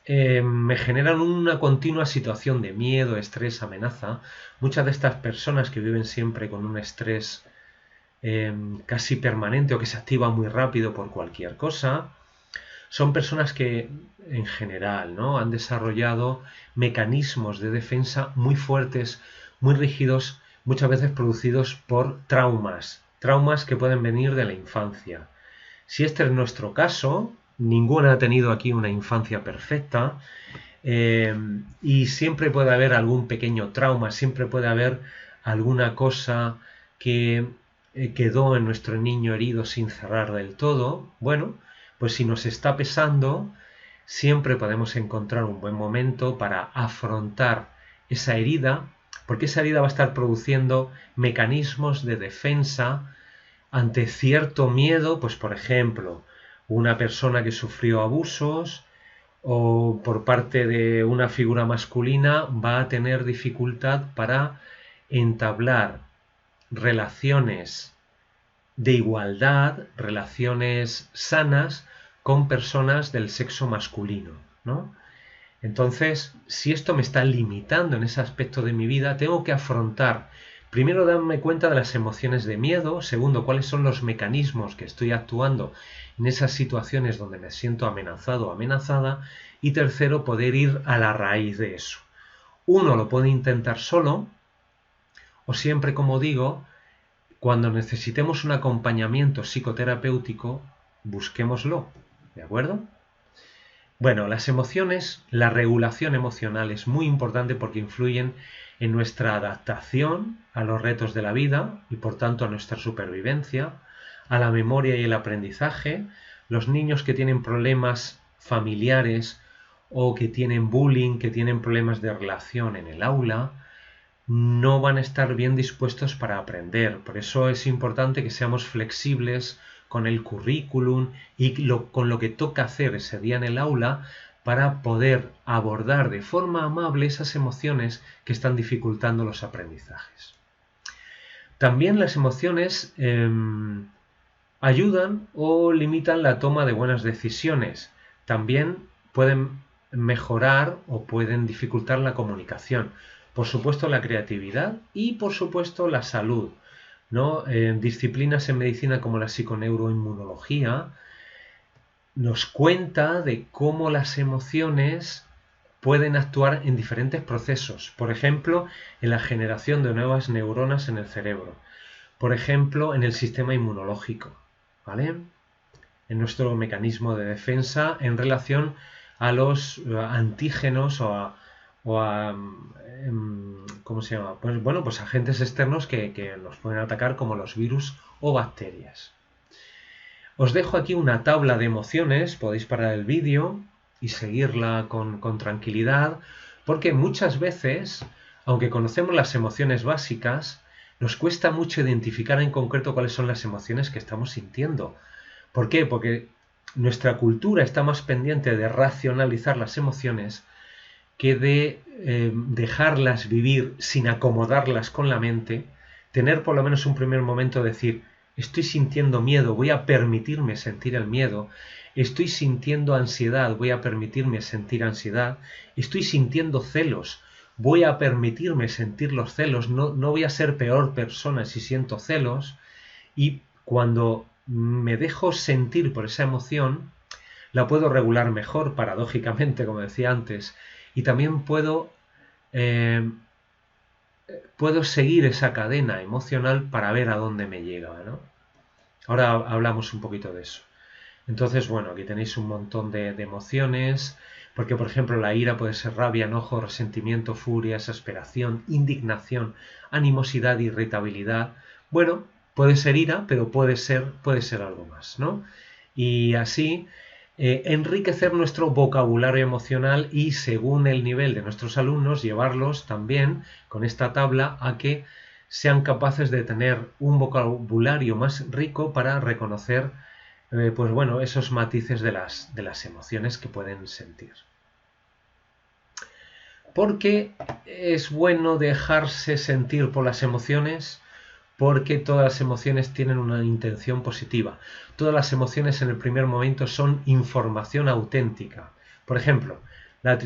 me generan una continua situación de miedo, estrés, amenaza. Muchas de estas personas que viven siempre con un estrés casi permanente o que se activa muy rápido por cualquier cosa, son personas que en general, ¿no?, han desarrollado mecanismos de defensa muy fuertes, muy rígidos, muchas veces producidos por traumas que pueden venir de la infancia. Si este es nuestro caso, ninguno ha tenido aquí una infancia perfecta, y siempre puede haber algún pequeño trauma, siempre puede haber alguna cosa que quedó en nuestro niño herido sin cerrar del todo. Bueno, pues si nos está pesando, siempre podemos encontrar un buen momento para afrontar esa herida, porque esa herida va a estar produciendo mecanismos de defensa ante cierto miedo. Pues por ejemplo, una persona que sufrió abusos o por parte de una figura masculina va a tener dificultad para entablar relaciones de igualdad, relaciones sanas con personas del sexo masculino, ¿no? Entonces, si esto me está limitando en ese aspecto de mi vida, tengo que afrontar, primero, darme cuenta de las emociones de miedo. Segundo, cuáles son los mecanismos que estoy actuando en esas situaciones donde me siento amenazado o amenazada. Y tercero, poder ir a la raíz de eso. Uno lo puede intentar solo, o siempre, como digo, cuando necesitemos un acompañamiento psicoterapéutico, busquémoslo, ¿de acuerdo? Bueno, las emociones, la regulación emocional es muy importante porque influyen en nuestra adaptación a los retos de la vida y por tanto a nuestra supervivencia, a la memoria y el aprendizaje. Los niños que tienen problemas familiares o que tienen bullying, que tienen problemas de relación en el aula, no van a estar bien dispuestos para aprender. Por eso es importante que seamos flexibles con el currículum y con lo que toca hacer ese día en el aula para poder abordar de forma amable esas emociones que están dificultando los aprendizajes. También las emociones ayudan o limitan la toma de buenas decisiones. También pueden mejorar o pueden dificultar la comunicación. Por supuesto la creatividad y por supuesto la salud, ¿no? Disciplinas en medicina como la psiconeuroinmunología nos cuenta de cómo las emociones pueden actuar en diferentes procesos. Por ejemplo, en la generación de nuevas neuronas en el cerebro. Por ejemplo, en el sistema inmunológico, ¿vale? En nuestro mecanismo de defensa en relación a los antígenos ¿cómo se llama? Pues bueno, pues agentes externos que nos pueden atacar como los virus o bacterias. Os dejo aquí una tabla de emociones, podéis parar el vídeo y seguirla con tranquilidad, porque muchas veces, aunque conocemos las emociones básicas, nos cuesta mucho identificar en concreto cuáles son las emociones que estamos sintiendo. ¿Por qué? Porque nuestra cultura está más pendiente de racionalizar las emociones que de dejarlas vivir sin acomodarlas con la mente, tener por lo menos un primer momento de decir, estoy sintiendo miedo, voy a permitirme sentir el miedo, estoy sintiendo ansiedad, voy a permitirme sentir ansiedad, estoy sintiendo celos, voy a permitirme sentir los celos, no voy a ser peor persona si siento celos, y cuando me dejo sentir por esa emoción, la puedo regular mejor, paradójicamente, como decía antes, y también puedo seguir esa cadena emocional para ver a dónde me llega, ¿no? Ahora hablamos un poquito de eso. Entonces, bueno, aquí tenéis un montón de emociones, porque por ejemplo la ira puede ser rabia, enojo, resentimiento, furia, exasperación, indignación, animosidad, irritabilidad. Bueno, puede ser ira, pero puede ser algo más, ¿no? Y así enriquecer nuestro vocabulario emocional y según el nivel de nuestros alumnos llevarlos también con esta tabla a que sean capaces de tener un vocabulario más rico para reconocer pues bueno, esos matices de las emociones que pueden sentir. ¿Por qué es bueno dejarse sentir por las emociones? Porque todas las emociones tienen una intención positiva. Todas las emociones en el primer momento son información auténtica. Por ejemplo, la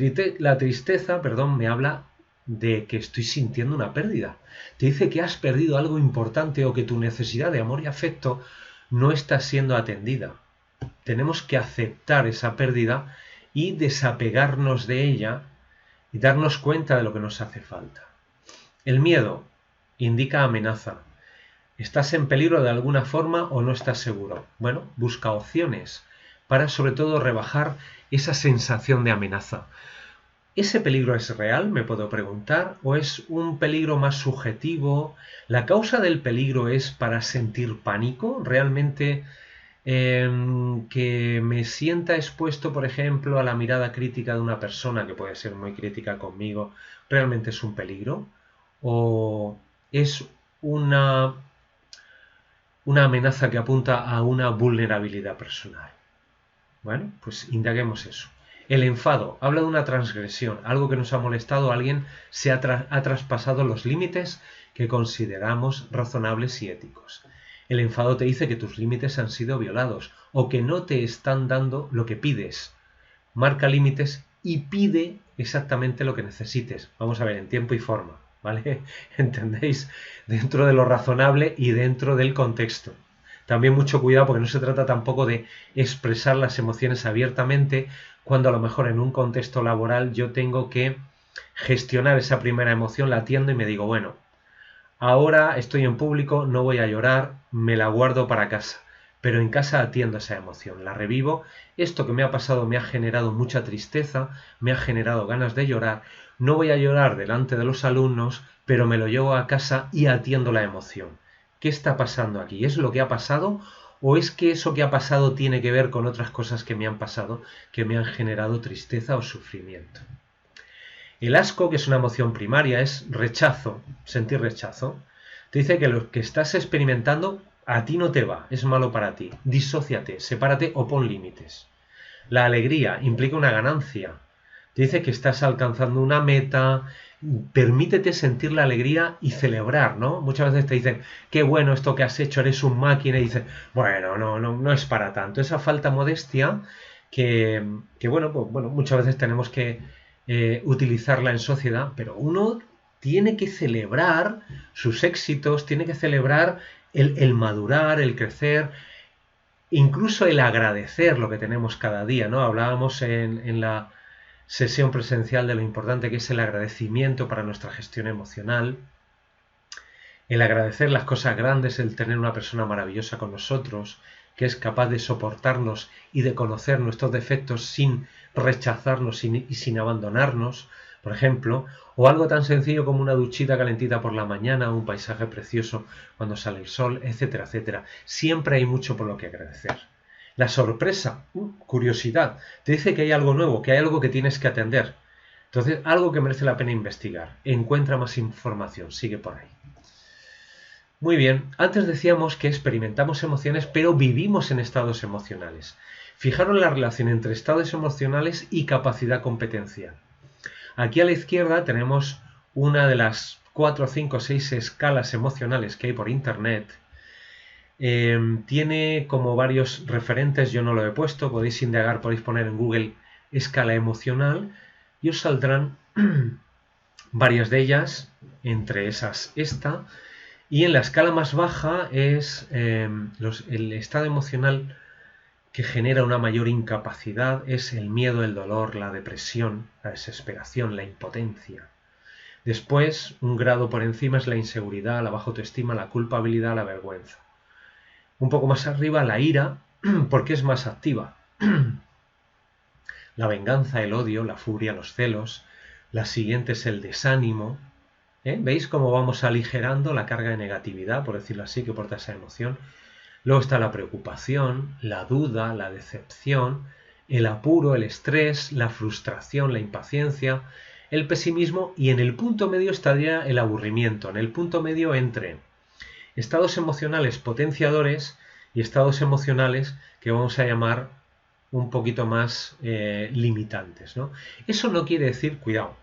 tristeza, me habla de que estoy sintiendo una pérdida. Te dice que has perdido algo importante o que tu necesidad de amor y afecto no está siendo atendida. Tenemos que aceptar esa pérdida y desapegarnos de ella y darnos cuenta de lo que nos hace falta. El miedo indica amenaza. ¿Estás en peligro de alguna forma o no estás seguro? Bueno, busca opciones para sobre todo rebajar esa sensación de amenaza. ¿Ese peligro es real? Me puedo preguntar. ¿O es un peligro más subjetivo? ¿La causa del peligro es para sentir pánico? ¿Realmente que me sienta expuesto, por ejemplo, a la mirada crítica de una persona que puede ser muy crítica conmigo, realmente es un peligro? ¿O es una amenaza que apunta a una vulnerabilidad personal? Bueno, pues indaguemos eso. El enfado habla de una transgresión, algo que nos ha molestado, alguien se ha traspasado los límites que consideramos razonables y éticos. El enfado te dice que tus límites han sido violados o que no te están dando lo que pides. Marca límites y pide exactamente lo que necesites. Vamos a ver, en tiempo y forma, ¿vale? ¿Entendéis? Dentro de lo razonable y dentro del contexto. También mucho cuidado porque no se trata tampoco de expresar las emociones abiertamente cuando a lo mejor en un contexto laboral yo tengo que gestionar esa primera emoción, la atiendo y me digo, bueno, ahora estoy en público, no voy a llorar, me la guardo para casa, pero en casa atiendo esa emoción, la revivo, esto que me ha pasado me ha generado mucha tristeza, me ha generado ganas de llorar, no voy a llorar delante de los alumnos, pero me lo llevo a casa y atiendo la emoción. ¿Qué está pasando aquí? ¿Es lo que ha pasado o es que eso que ha pasado tiene que ver con otras cosas que me han pasado, que me han generado tristeza o sufrimiento? El asco, que es una emoción primaria, es rechazo, sentir rechazo. Te dice que lo que estás experimentando a ti no te va, es malo para ti. Disóciate, sepárate o pon límites. La alegría implica una ganancia. Te dice que estás alcanzando una meta, permítete sentir la alegría y celebrar, ¿no? Muchas veces te dicen, qué bueno esto que has hecho, eres un máquina, y dices, bueno, no es para tanto. Esa falta de modestia bueno, pues, bueno, muchas veces tenemos que utilizarla en sociedad, pero uno tiene que celebrar sus éxitos, tiene que celebrar el madurar, el crecer, incluso el agradecer lo que tenemos cada día, ¿no? Hablábamos en la sesión presencial de lo importante que es el agradecimiento para nuestra gestión emocional, el agradecer las cosas grandes, el tener una persona maravillosa con nosotros, que es capaz de soportarnos y de conocer nuestros defectos sin rechazarnos y sin abandonarnos, por ejemplo, o algo tan sencillo como una duchita calentita por la mañana, un paisaje precioso cuando sale el sol, etcétera, etcétera. Siempre hay mucho por lo que agradecer. La sorpresa, curiosidad, te dice que hay algo nuevo, que hay algo que tienes que atender. Entonces, algo que merece la pena investigar. Encuentra más información, sigue por ahí. Muy bien, antes decíamos que experimentamos emociones, pero vivimos en estados emocionales. Fijaros la relación entre estados emocionales y capacidad competencial. Aquí a la izquierda tenemos una de las 4, 5, 6 escalas emocionales que hay por internet. Tiene como varios referentes, yo no lo he puesto, podéis indagar, podéis poner en Google escala emocional y os saldrán varias de ellas, entre esas esta. Y en la escala más baja es el estado emocional que genera una mayor incapacidad, es el miedo, el dolor, la depresión, la desesperación, la impotencia. Después, un grado por encima es la inseguridad, la baja autoestima, la culpabilidad, la vergüenza. Un poco más arriba, la ira, porque es más activa. La venganza, el odio, la furia, los celos. La siguiente es el desánimo. ¿Veis cómo vamos aligerando la carga de negatividad, por decirlo así, que porta esa emoción? Luego está la preocupación, la duda, la decepción, el apuro, el estrés, la frustración, la impaciencia, el pesimismo y en el punto medio estaría el aburrimiento. En el punto medio entre estados emocionales potenciadores y estados emocionales que vamos a llamar un poquito más limitantes, ¿no? Eso no quiere decir, cuidado,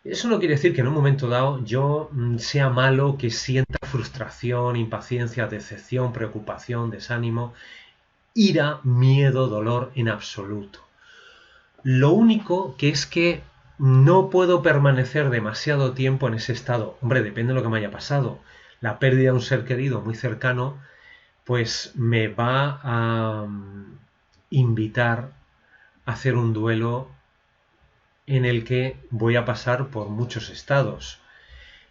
eso no quiere decir que en un momento dado yo sea malo, que sienta frustración, impaciencia, decepción, preocupación, desánimo, ira, miedo, dolor en absoluto. Lo único que es que no puedo permanecer demasiado tiempo en ese estado. Hombre, depende de lo que me haya pasado. La pérdida de un ser querido muy cercano, pues me va a invitar a hacer un duelo en el que voy a pasar por muchos estados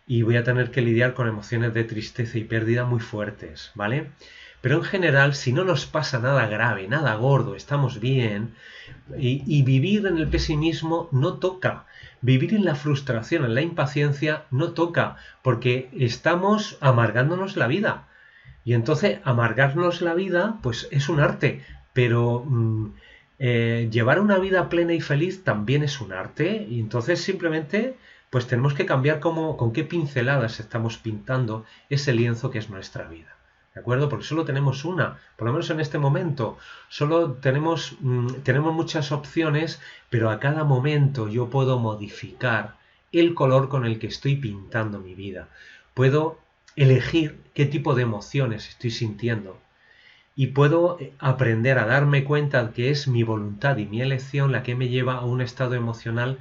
y voy a tener que lidiar con emociones de tristeza y pérdida muy fuertes, ¿vale? Pero en general, si no nos pasa nada grave, nada gordo, estamos bien, y vivir en el pesimismo no toca. Vivir en la frustración, en la impaciencia, no toca, porque estamos amargándonos la vida. Y entonces, amargarnos la vida, pues es un arte, pero llevar una vida plena y feliz también es un arte, y entonces simplemente pues tenemos que cambiar con qué pinceladas estamos pintando ese lienzo que es nuestra vida. ¿De acuerdo? Porque solo tenemos una, por lo menos en este momento, solo tenemos muchas opciones, pero a cada momento yo puedo modificar el color con el que estoy pintando mi vida. Puedo elegir qué tipo de emociones estoy sintiendo y puedo aprender a darme cuenta que es mi voluntad y mi elección la que me lleva a un estado emocional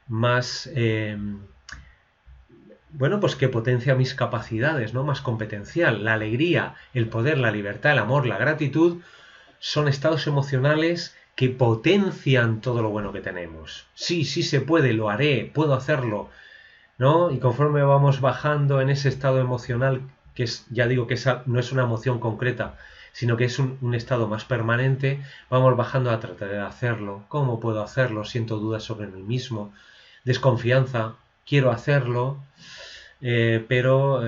más, bueno, pues que potencia mis capacidades, ¿no? Más competencial. La alegría, el poder, la libertad, el amor, la gratitud son estados emocionales que potencian todo lo bueno que tenemos. Sí, sí se puede, lo haré, puedo hacerlo, ¿no? Y conforme vamos bajando en ese estado emocional, que es, ya digo que no es una emoción concreta, sino que es un estado más permanente, vamos bajando a tratar de hacerlo. ¿Cómo puedo hacerlo? Siento dudas sobre mí mismo, desconfianza, quiero hacerlo, pero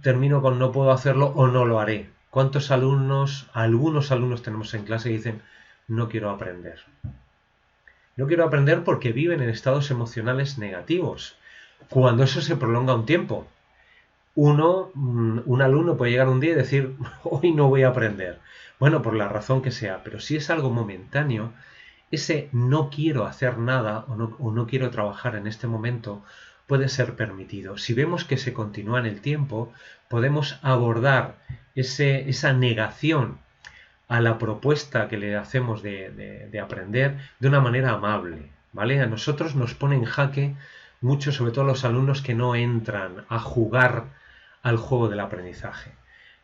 termino con no puedo hacerlo o no lo haré. ¿Cuántos algunos alumnos tenemos en clase que dicen no quiero aprender? No quiero aprender porque viven en estados emocionales negativos. Cuando eso se prolonga un tiempo, un alumno puede llegar un día y decir, hoy no voy a aprender. Bueno, por la razón que sea, pero si es algo momentáneo, ese no quiero hacer nada o no quiero trabajar en este momento puede ser permitido. Si vemos que se continúa en el tiempo, podemos abordar esa negación a la propuesta que le hacemos de aprender de una manera amable, ¿vale? A nosotros nos pone en jaque mucho, sobre todo los alumnos que no entran a jugar al juego del aprendizaje.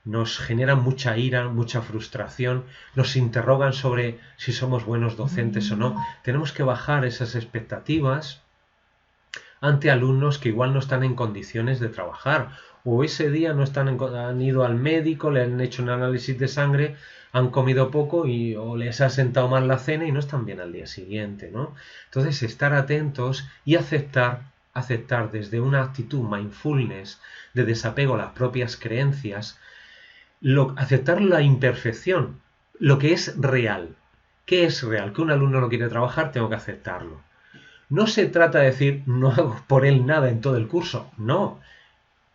Nos generan mucha ira, mucha frustración, nos interrogan sobre si somos buenos docentes o no. Tenemos que bajar esas expectativas ante alumnos que igual no están en condiciones de trabajar, o ese día no han ido al médico, le han hecho un análisis de sangre, han comido poco o les ha sentado mal la cena y no están bien al día siguiente, ¿no? Entonces, estar atentos y aceptar desde una actitud mindfulness de desapego a las propias creencias, aceptar la imperfección, lo que es real. ¿Qué es real? Que un alumno no quiere trabajar, tengo que aceptarlo. No se trata de decir, no hago por él nada en todo el curso. No.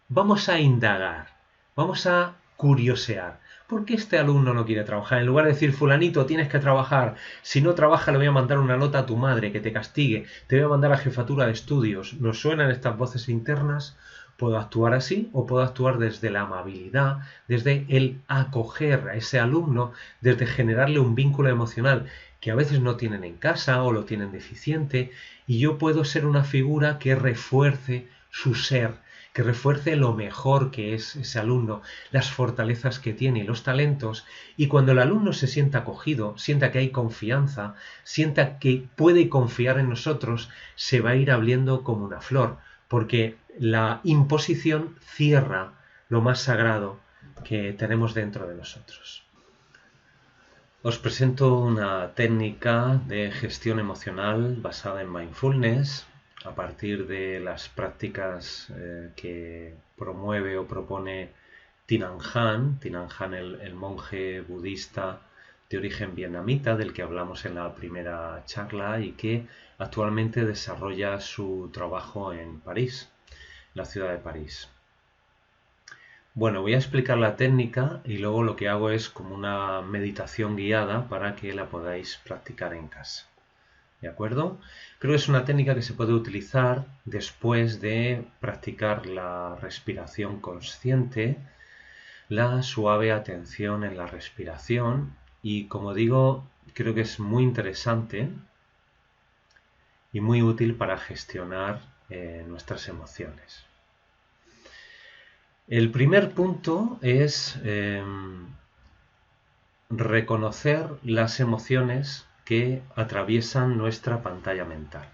Vamos a indagar. Vamos a curiosear. ¿Por qué este alumno no quiere trabajar? En lugar de decir, fulanito, tienes que trabajar. Si no trabaja, le voy a mandar una nota a tu madre que te castigue. Te voy a mandar a jefatura de estudios. ¿Nos suenan estas voces internas? Puedo actuar así o puedo actuar desde la amabilidad, desde el acoger a ese alumno, desde generarle un vínculo emocional que a veces no tienen en casa o lo tienen deficiente, y yo puedo ser una figura que refuerce su ser, que refuerce lo mejor que es ese alumno, las fortalezas que tiene y los talentos, y cuando el alumno se sienta acogido, sienta que hay confianza, sienta que puede confiar en nosotros, se va a ir abriendo como una flor, porque la imposición cierra lo más sagrado que tenemos dentro de nosotros. Os presento una técnica de gestión emocional basada en mindfulness a partir de las prácticas que promueve o propone Thich Nhat Hanh. Thich Nhat Hanh, el monje budista de origen vietnamita del que hablamos en la primera charla y que actualmente desarrolla su trabajo en París, la ciudad de París. Bueno, voy a explicar la técnica y luego lo que hago es como una meditación guiada para que la podáis practicar en casa. ¿De acuerdo? Creo que es una técnica que se puede utilizar después de practicar la respiración consciente, la suave atención en la respiración y, como digo, creo que es muy interesante y muy útil para gestionar nuestras emociones. El primer punto es reconocer las emociones que atraviesan nuestra pantalla mental.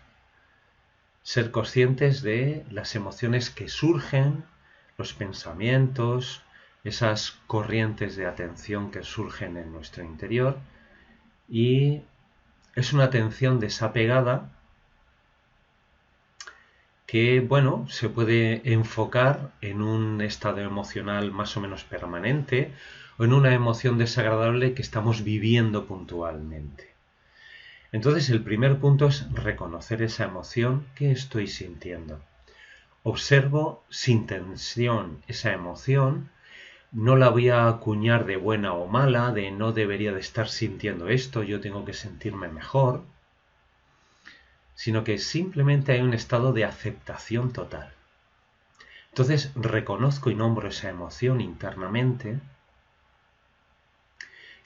Ser conscientes de las emociones que surgen, los pensamientos, esas corrientes de atención que surgen en nuestro interior, y es una atención desapegada que, bueno, se puede enfocar en un estado emocional más o menos permanente o en una emoción desagradable que estamos viviendo puntualmente. Entonces, el primer punto es reconocer esa emoción que estoy sintiendo. Observo sin tensión esa emoción, no la voy a acuñar de buena o mala, de no debería de estar sintiendo esto, yo tengo que sentirme mejor, sino que simplemente hay un estado de aceptación total. Entonces reconozco y nombro esa emoción internamente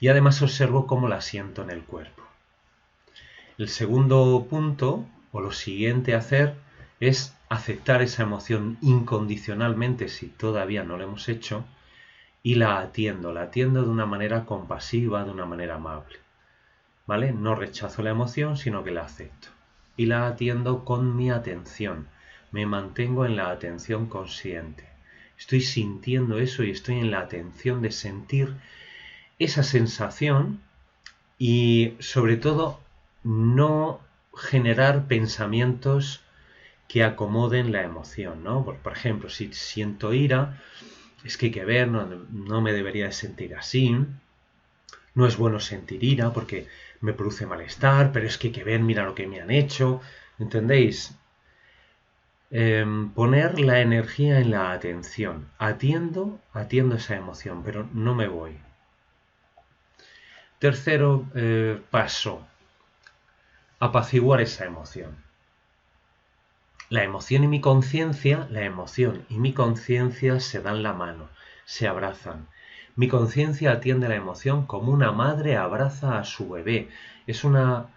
y además observo cómo la siento en el cuerpo. El segundo punto, o lo siguiente a hacer, es aceptar esa emoción incondicionalmente si todavía no lo hemos hecho y la atiendo de una manera compasiva, de una manera amable. ¿Vale? No rechazo la emoción, sino que la acepto. Y la atiendo con mi atención. Me mantengo en la atención consciente. Estoy sintiendo eso y estoy en la atención de sentir esa sensación y, sobre todo, no generar pensamientos que acomoden la emoción, ¿no? Por ejemplo, si siento ira, es que hay que ver, no me debería de sentir así. No es bueno sentir ira porque me produce malestar, pero es que hay que ver, mira lo que me han hecho. ¿Entendéis? Poner la energía en la atención. Atiendo esa emoción, pero no me voy. Tercero paso. Apaciguar esa emoción. La emoción y mi conciencia se dan la mano, se abrazan. Mi conciencia atiende la emoción como una madre abraza a su bebé. Es una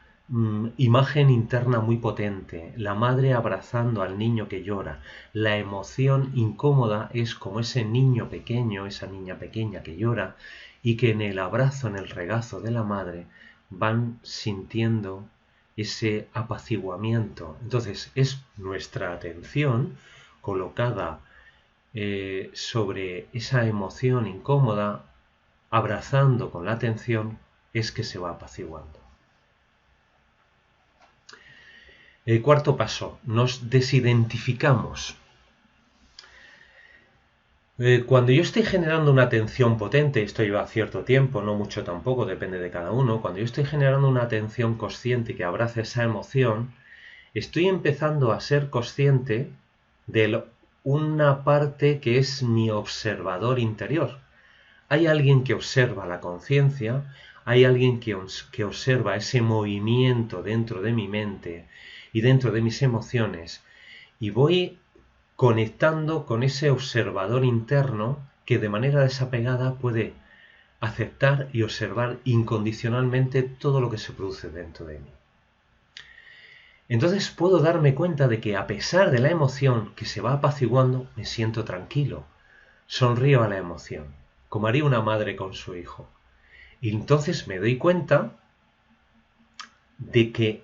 imagen interna muy potente. La madre abrazando al niño que llora. La emoción incómoda es como ese niño pequeño, esa niña pequeña que llora y que en el abrazo, en el regazo de la madre, van sintiendo ese apaciguamiento. Entonces es nuestra atención colocada sobre esa emoción incómoda, abrazando con la atención, es que se va apaciguando. El cuarto paso, nos desidentificamos. Cuando yo estoy generando una atención potente, esto lleva cierto tiempo, no mucho tampoco, depende de cada uno, cuando yo estoy generando una atención consciente que abraza esa emoción, estoy empezando a ser consciente de una parte que es mi observador interior. Hay alguien que observa la conciencia, hay alguien que observa ese movimiento dentro de mi mente y dentro de mis emociones, y voy conectando con ese observador interno que de manera desapegada puede aceptar y observar incondicionalmente todo lo que se produce dentro de mí. Entonces puedo darme cuenta de que a pesar de la emoción que se va apaciguando, me siento tranquilo, sonrío a la emoción, como haría una madre con su hijo. Y entonces me doy cuenta de que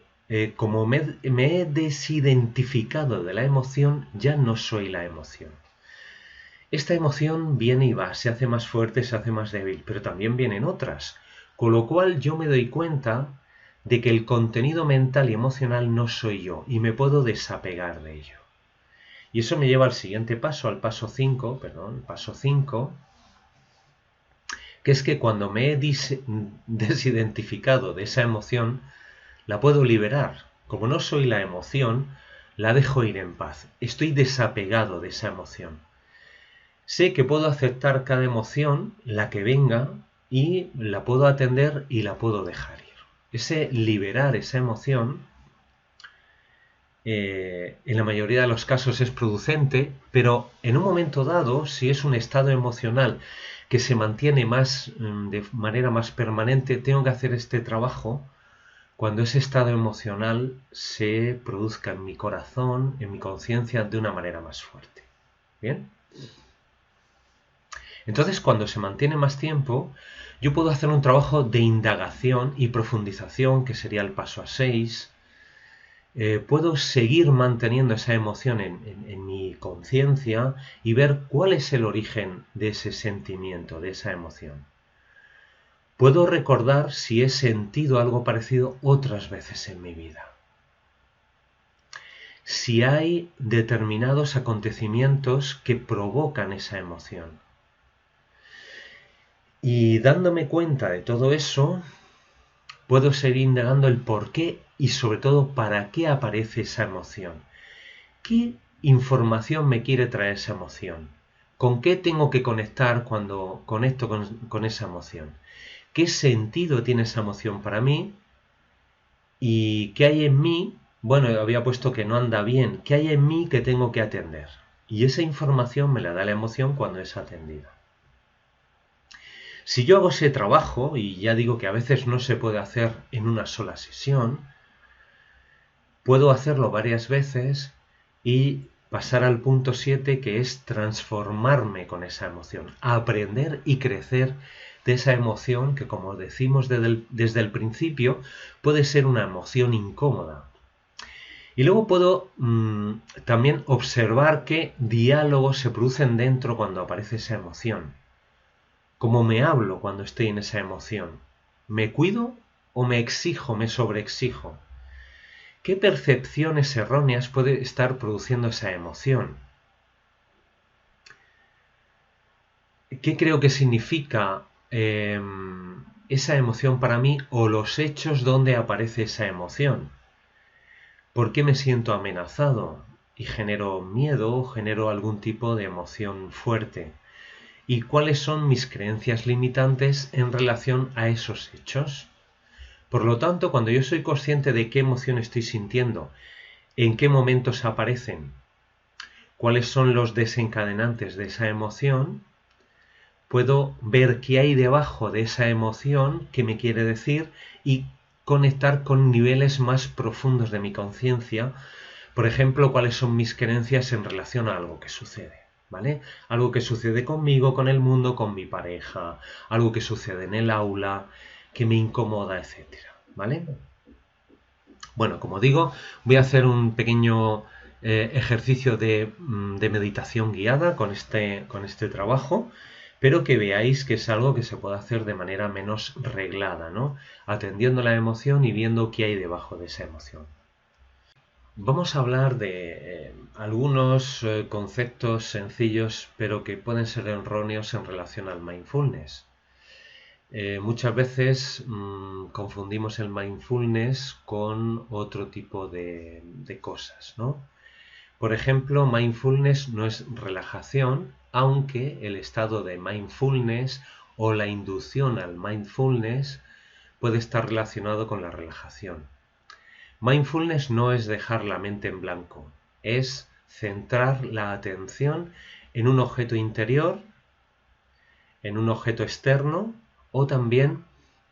como me he desidentificado de la emoción, ya no soy la emoción. Esta emoción viene y va, se hace más fuerte, se hace más débil, pero también vienen otras, con lo cual yo me doy cuenta de que el contenido mental y emocional no soy yo y me puedo desapegar de ello. Y eso me lleva al siguiente paso, al paso 5, que es que cuando me he desidentificado de esa emoción, la puedo liberar. Como no soy la emoción, la dejo ir en paz. Estoy desapegado de esa emoción. Sé que puedo aceptar cada emoción, la que venga, y la puedo atender y la puedo dejar ir. Ese liberar esa emoción, en la mayoría de los casos es producente, pero en un momento dado, si es un estado emocional que se mantiene de manera más permanente, tengo que hacer este trabajo cuando ese estado emocional se produzca en mi corazón, en mi conciencia, de una manera más fuerte. ¿Bien? Entonces, cuando se mantiene más tiempo, yo puedo hacer un trabajo de indagación y profundización, que sería el paso 6. Puedo seguir manteniendo esa emoción en mi conciencia y ver cuál es el origen de ese sentimiento, de esa emoción. Puedo recordar si he sentido algo parecido otras veces en mi vida. Si hay determinados acontecimientos que provocan esa emoción. Y dándome cuenta de todo eso, puedo seguir indagando el por qué y sobre todo para qué aparece esa emoción. ¿Qué información me quiere traer esa emoción? ¿Con qué tengo que conectar cuando conecto con esa emoción? ¿Qué sentido tiene esa emoción para mí? ¿Y qué hay en mí? Bueno, había puesto que no anda bien. ¿Qué hay en mí que tengo que atender? Y esa información me la da la emoción cuando es atendida. Si yo hago ese trabajo, y ya digo que a veces no se puede hacer en una sola sesión, puedo hacerlo varias veces y pasar al punto 7, que es transformarme con esa emoción, aprender y crecer de esa emoción que, como decimos desde el principio, puede ser una emoción incómoda. Y luego puedo también observar qué diálogos se producen dentro cuando aparece esa emoción. ¿Cómo me hablo cuando estoy en esa emoción? ¿Me cuido o me exijo, me sobreexijo? ¿Qué percepciones erróneas puede estar produciendo esa emoción? ¿Qué creo que significa esa emoción para mí o los hechos donde aparece esa emoción? ¿Por qué me siento amenazado y genero miedo o genero algún tipo de emoción fuerte? ¿Y cuáles son mis creencias limitantes en relación a esos hechos? Por lo tanto, cuando yo soy consciente de qué emoción estoy sintiendo, en qué momentos aparecen, cuáles son los desencadenantes de esa emoción, puedo ver qué hay debajo de esa emoción, qué me quiere decir y conectar con niveles más profundos de mi conciencia. Por ejemplo, cuáles son mis creencias en relación a algo que sucede, ¿vale? Algo que sucede conmigo, con el mundo, con mi pareja, algo que sucede en el aula, que me incomoda, etcétera, ¿vale? Bueno, como digo, voy a hacer un pequeño ejercicio de meditación guiada con este trabajo, pero que veáis que es algo que se puede hacer de manera menos reglada, ¿no? Atendiendo la emoción y viendo qué hay debajo de esa emoción. Vamos a hablar de algunos conceptos sencillos, pero que pueden ser erróneos en relación al mindfulness. Muchas veces confundimos el mindfulness con otro tipo de cosas, ¿no? Por ejemplo, mindfulness no es relajación, aunque el estado de mindfulness o la inducción al mindfulness puede estar relacionado con la relajación. Mindfulness no es dejar la mente en blanco, es centrar la atención en un objeto interior, en un objeto externo o también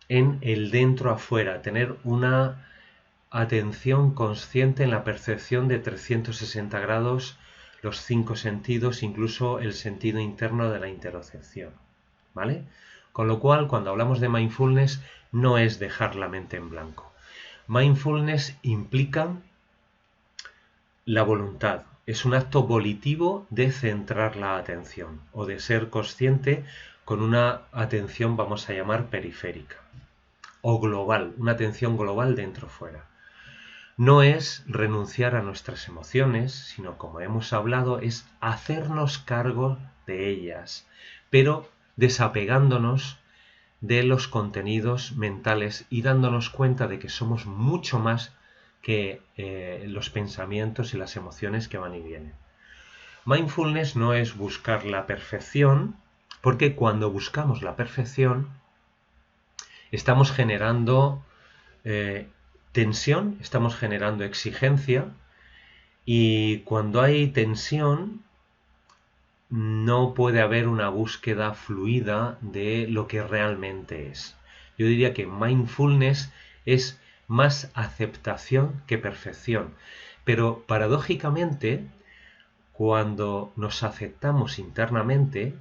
en el dentro afuera, tener una atención consciente en la percepción de 360 grados, los 5 sentidos, incluso el sentido interno de la interocepción, ¿vale? Con lo cual, cuando hablamos de mindfulness, no es dejar la mente en blanco. Mindfulness implica la voluntad, es un acto volitivo de centrar la atención o de ser consciente con una atención, vamos a llamar, periférica o global, una atención global dentro-fuera. No es renunciar a nuestras emociones, sino, como hemos hablado, es hacernos cargo de ellas, pero desapegándonos de los contenidos mentales y dándonos cuenta de que somos mucho más que los pensamientos y las emociones que van y vienen. Mindfulness no es buscar la perfección, porque cuando buscamos la perfección estamos generando tensión, estamos generando exigencia, y cuando hay tensión no puede haber una búsqueda fluida de lo que realmente es. Yo diría que mindfulness es más aceptación que perfección, pero paradójicamente, cuando nos aceptamos internamente,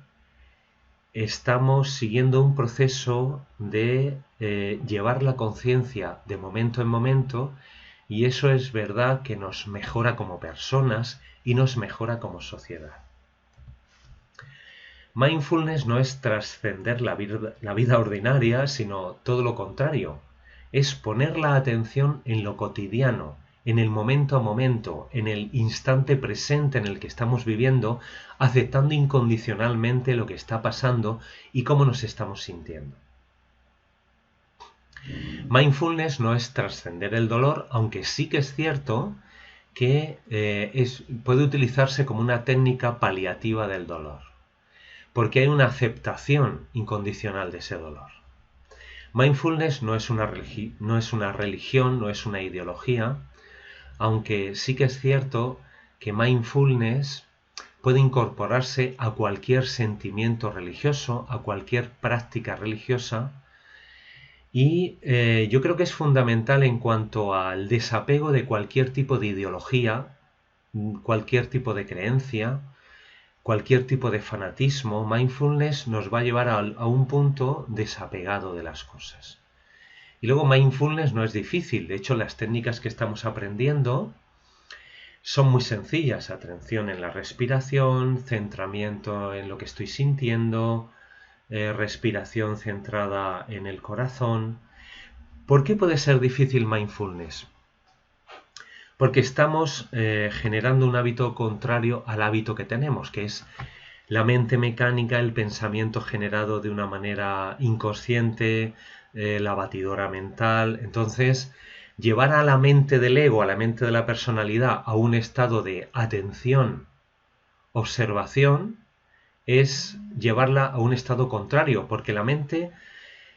estamos siguiendo un proceso de llevar la conciencia de momento en momento, y eso es verdad que nos mejora como personas y nos mejora como sociedad. Mindfulness no es trascender la vida ordinaria, sino todo lo contrario. Es poner la atención en lo cotidiano, en el momento a momento, en el instante presente en el que estamos viviendo, aceptando incondicionalmente lo que está pasando y cómo nos estamos sintiendo. Mindfulness no es trascender el dolor, aunque sí que es cierto que puede utilizarse como una técnica paliativa del dolor, porque hay una aceptación incondicional de ese dolor. Mindfulness no es una religión, no es una ideología, aunque sí que es cierto que mindfulness puede incorporarse a cualquier sentimiento religioso, a cualquier práctica religiosa, y yo creo que es fundamental en cuanto al desapego de cualquier tipo de ideología, cualquier tipo de creencia, cualquier tipo de fanatismo. Mindfulness nos va a llevar a un punto desapegado de las cosas. Y luego mindfulness no es difícil, de hecho las técnicas que estamos aprendiendo son muy sencillas: atención en la respiración, centramiento en lo que estoy sintiendo, respiración centrada en el corazón. ¿Por qué puede ser difícil mindfulness? Porque estamos generando un hábito contrario al hábito que tenemos, que es la mente mecánica, el pensamiento generado de una manera inconsciente, la batidora mental. Entonces, llevar a la mente del ego, a la mente de la personalidad, a un estado de atención, observación, es llevarla a un estado contrario, porque la mente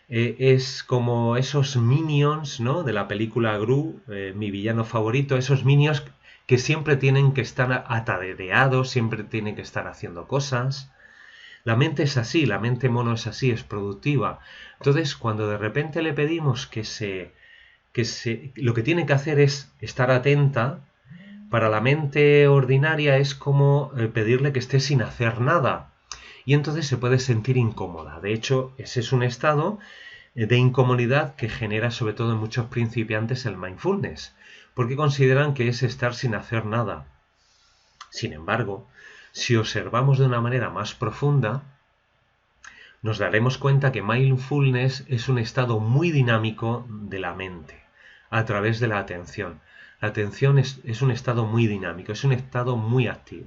es como esos minions, ¿no?, de la película Gru, mi villano favorito, esos minions que siempre tienen que estar atareados, siempre tienen que estar haciendo cosas. La mente es así, la mente mono es así, es productiva. Entonces, cuando de repente le pedimos lo que tiene que hacer es estar atenta, para la mente ordinaria es como pedirle que esté sin hacer nada. Y entonces se puede sentir incómoda. De hecho, ese es un estado de incomodidad que genera sobre todo en muchos principiantes el mindfulness, porque consideran que es estar sin hacer nada. Sin embargo, si observamos de una manera más profunda, nos daremos cuenta que mindfulness es un estado muy dinámico de la mente, a través de la atención. La atención es un estado muy dinámico, es un estado muy activo.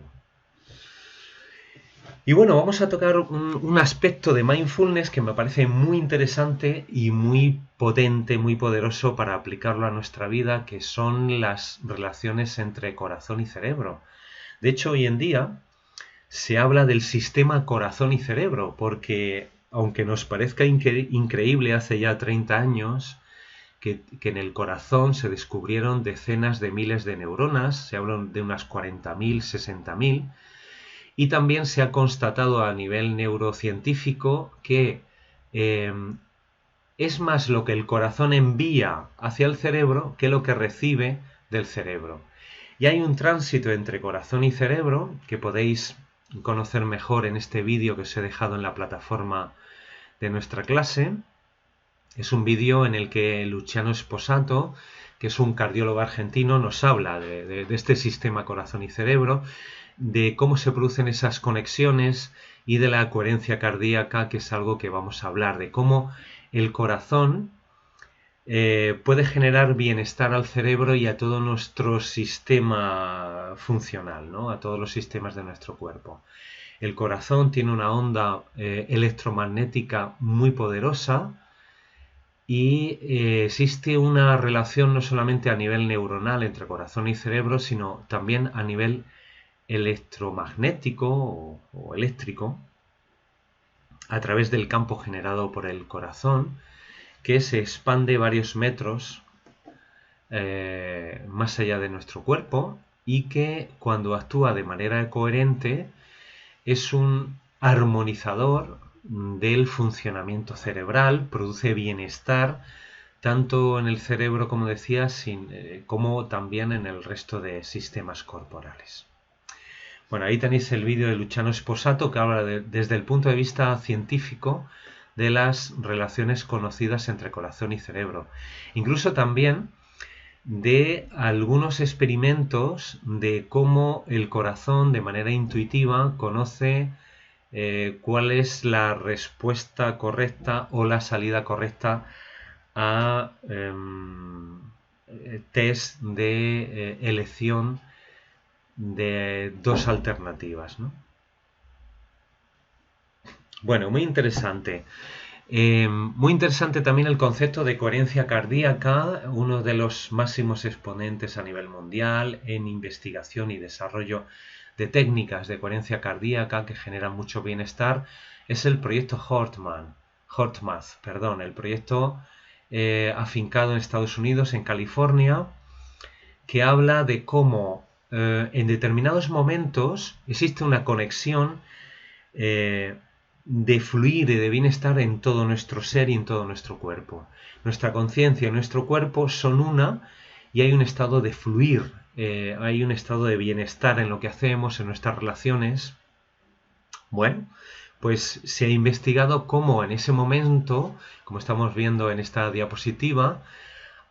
Y bueno, vamos a tocar un aspecto de mindfulness que me parece muy interesante y muy potente, muy poderoso para aplicarlo a nuestra vida, que son las relaciones entre corazón y cerebro. De hecho, hoy en día se habla del sistema corazón y cerebro, porque aunque nos parezca increíble hace ya 30 años que en el corazón se descubrieron decenas de miles de neuronas, se hablan de unas 40.000, 60.000, y también se ha constatado a nivel neurocientífico que es más lo que el corazón envía hacia el cerebro que lo que recibe del cerebro. Y hay un tránsito entre corazón y cerebro que podéis conocer mejor en este vídeo que os he dejado en la plataforma de nuestra clase. Es un vídeo en el que Luciano Sposato, que es un cardiólogo argentino, nos habla de este sistema corazón y cerebro, de cómo se producen esas conexiones y de la coherencia cardíaca, que es algo que vamos a hablar, de cómo el corazón puede generar bienestar al cerebro y a todo nuestro sistema funcional, ¿no? A todos los sistemas de nuestro cuerpo. El corazón tiene una onda electromagnética muy poderosa y existe una relación no solamente a nivel neuronal entre corazón y cerebro, sino también a nivel electromagnético o eléctrico a través del campo generado por el corazón, que se expande varios metros más allá de nuestro cuerpo y que cuando actúa de manera coherente es un armonizador del funcionamiento cerebral, produce bienestar tanto en el cerebro, como decía, como también en el resto de sistemas corporales. Bueno, ahí tenéis el vídeo de Luciano Sposato que habla desde el punto de vista científico de las relaciones conocidas entre corazón y cerebro. Incluso también de algunos experimentos de cómo el corazón de manera intuitiva conoce cuál es la respuesta correcta o la salida correcta a test de elección de dos alternativas, ¿no? Bueno, muy interesante. Muy interesante también el concepto de coherencia cardíaca, uno de los máximos exponentes a nivel mundial en investigación y desarrollo de técnicas de coherencia cardíaca que generan mucho bienestar, es el proyecto HeartMath, el proyecto afincado en Estados Unidos, en California, que habla de cómo en determinados momentos existe una conexión de fluir y de bienestar en todo nuestro ser y en todo nuestro cuerpo. Nuestra conciencia y nuestro cuerpo son una y hay un estado de fluir, hay un estado de bienestar en lo que hacemos, en nuestras relaciones. Bueno, pues se ha investigado cómo en ese momento, como estamos viendo en esta diapositiva,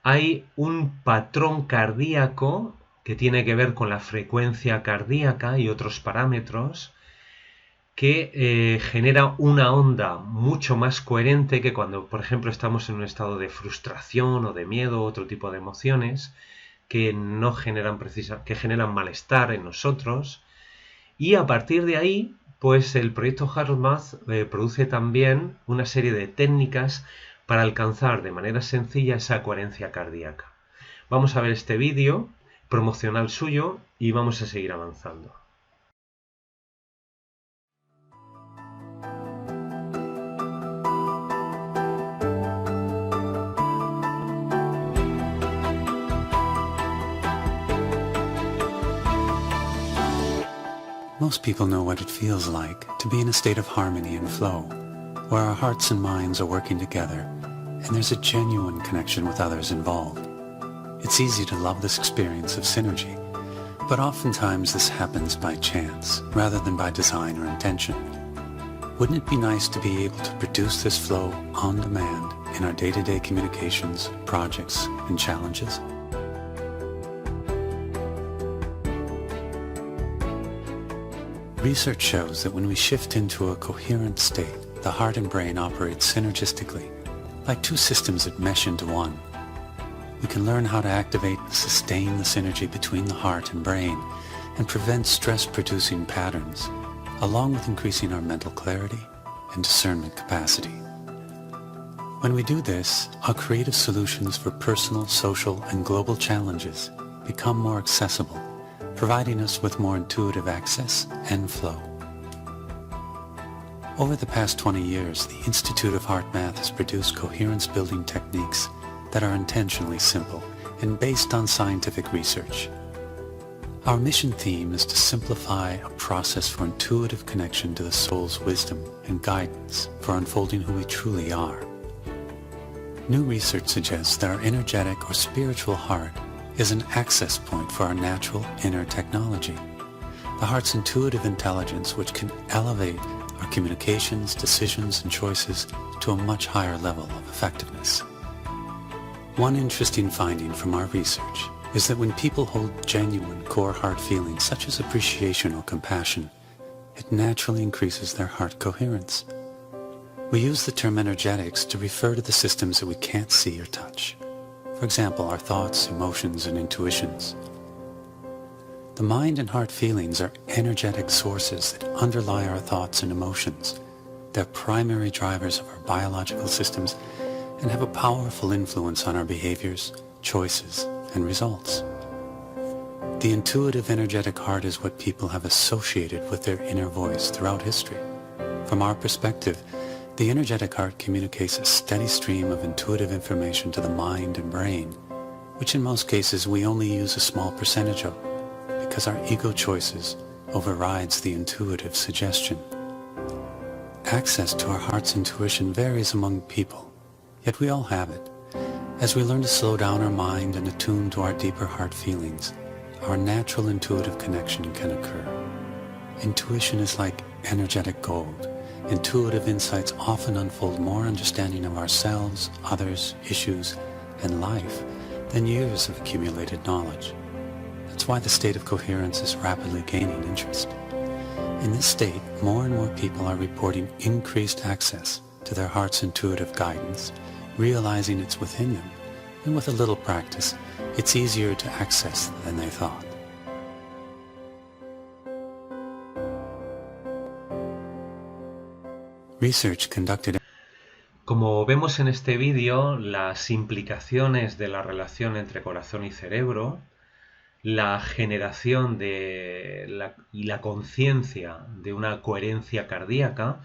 hay un patrón cardíaco que tiene que ver con la frecuencia cardíaca y otros parámetros que genera una onda mucho más coherente que cuando, por ejemplo, estamos en un estado de frustración o de miedo o otro tipo de emociones que no generan que generan malestar en nosotros. Y a partir de ahí, pues el proyecto HeartMath produce también una serie de técnicas para alcanzar de manera sencilla esa coherencia cardíaca. Vamos a ver este vídeo promocional suyo y vamos a seguir avanzando. No Most people know what it feels like to be in a state of harmony and flow, where our hearts and minds are working together, and there's a genuine connection with others involved. It's easy to love this experience of synergy, but oftentimes this happens by chance, rather than by design or intention. Wouldn't it be nice to be able to produce this flow on demand in our day-to-day communications, projects, and challenges? Research shows that when we shift into a coherent state, the heart and brain operate synergistically, like two systems that mesh into one. We can learn how to activate and sustain the synergy between the heart and brain and prevent stress-producing patterns, along with increasing our mental clarity and discernment capacity. When we do this, our creative solutions for personal, social, and global challenges become more accessible, providing us with more intuitive access and flow. Over the past 20 years, the Institute of HeartMath has produced coherence-building techniques that are intentionally simple and based on scientific research. Our mission theme is to simplify a process for intuitive connection to the soul's wisdom and guidance for unfolding who we truly are. New research suggests that our energetic or spiritual heart is an access point for our natural inner technology, the heart's intuitive intelligence, which can elevate our communications, decisions, and choices to a much higher level of effectiveness. One interesting finding from our research is that when people hold genuine core heart feelings such as appreciation or compassion, it naturally increases their heart coherence. We use the term energetics to refer to the systems that we can't see or touch. For example, our thoughts, emotions, and intuitions. The mind and heart feelings are energetic sources that underlie our thoughts and emotions. They're primary drivers of our biological systems and have a powerful influence on our behaviors, choices, and results. The intuitive, energetic heart is what people have associated with their inner voice throughout history. From our perspective, the energetic heart communicates a steady stream of intuitive information to the mind and brain, which in most cases we only use a small percentage of, because our ego choices overrides the intuitive suggestion. Access to our heart's intuition varies among people, yet we all have it. As we learn to slow down our mind and attune to our deeper heart feelings, our natural intuitive connection can occur. Intuition is like energetic gold. Intuitive insights often unfold more understanding of ourselves, others, issues, and life than years of accumulated knowledge. That's why the state of coherence is rapidly gaining interest. In this state, more and more people are reporting increased access to their heart's intuitive guidance, realizing it's within them, and with a little practice, it's easier to access than they thought. Research conducted. Como vemos en este vídeo, las implicaciones de la relación entre corazón y cerebro, la generación y la conciencia de una coherencia cardíaca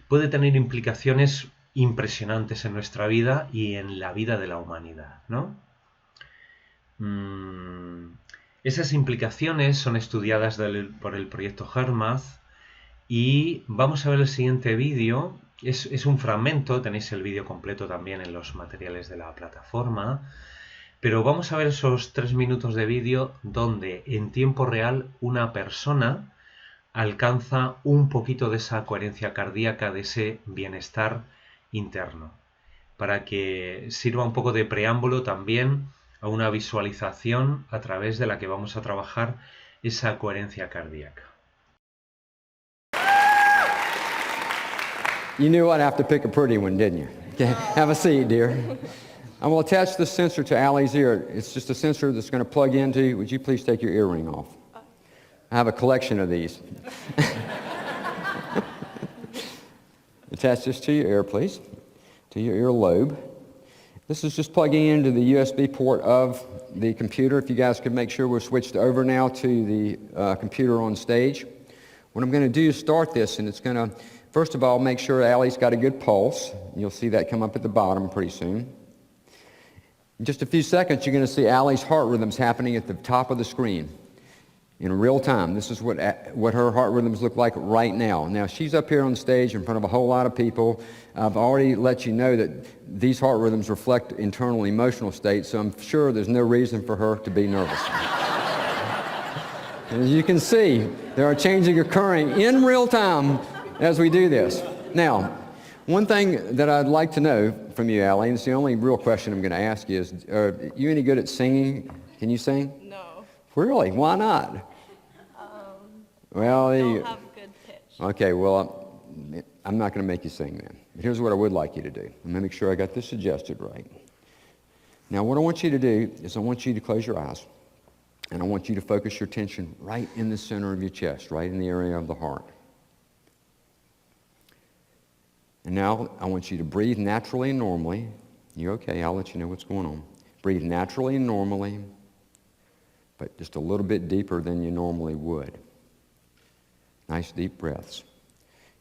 puede tener implicaciones impresionantes en nuestra vida y en la vida de la humanidad, ¿no? Esas implicaciones son estudiadas por el proyecto HeartMath y vamos a ver el siguiente vídeo. Es un fragmento, tenéis el vídeo completo también en los materiales de la plataforma, pero vamos a ver esos 3 minutos de vídeo donde en tiempo real una persona alcanza un poquito de esa coherencia cardíaca, de ese bienestar interno, para que sirva un poco de preámbulo también a una visualización a través de la que vamos a trabajar esa coherencia cardíaca. You knew I'd have to pick a pretty one, didn't you? Okay, have a seat, dear. I'm going to attach this sensor to Allie's ear. It's just a sensor that's going to plug into. Would you please take your earring off? I have a collection of these. Attach this to your ear, please, to your earlobe. This is just plugging into the USB port of the computer. If you guys could make sure we're switched over now to the computer on stage. What I'm going to do is start this, and it's going to, first of all, make sure Allie's got a good pulse. You'll see that come up at the bottom pretty soon. In just a few seconds, you're going to see Allie's heart rhythms happening at the top of the screen. in real time. This is what her heart rhythms look like right now. Now, she's up here on stage in front of a whole lot of people. I've already let you know that these heart rhythms reflect internal emotional states, so I'm sure there's no reason for her to be nervous. As you can see, there are changes occurring in real time as we do this. Now, one thing that I'd like to know from you, Allie, and it's the only real question I'm going to ask you, is, are you any good at singing? Can you sing? No. Really? Why not? Well, Don't have good pitch. okay, well, I'm not going to make you sing then. But here's what I would like you to do. I'm going to make sure I got this adjusted right. Now, what I want you to do is I want you to close your eyes, and I want you to focus your attention right in the center of your chest, right in the area of the heart. And now I want you to breathe naturally and normally. You're okay, I'll let you know what's going on. Breathe naturally and normally, but just a little bit deeper than you normally would. Nice deep breaths.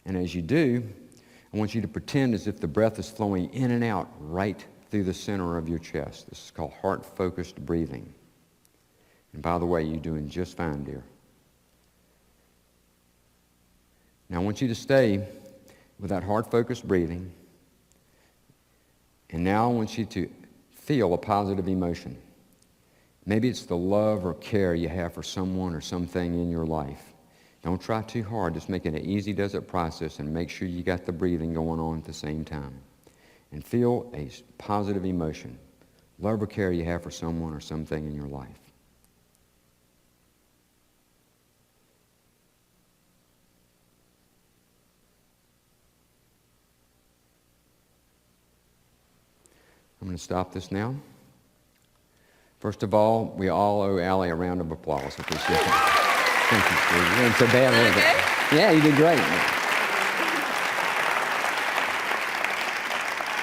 And as you do, I want you to pretend as if the breath is flowing in and out right through the center of your chest. This is called heart-focused breathing. And by the way, you're doing just fine, dear. Now I want you to stay with that heart-focused breathing. And now I want you to feel a positive emotion. Maybe it's the love or care you have for someone or something in your life. Don't try too hard. Just make it an easy does it process and make sure you got the breathing going on at the same time. And feel a positive emotion. Love or care you have for someone or something in your life. I'm going to stop this now. First of all, we all owe Allie a round of applause. Appreciate it. Thank you, Steve. You weren't so bad, was it? Yeah, you did great.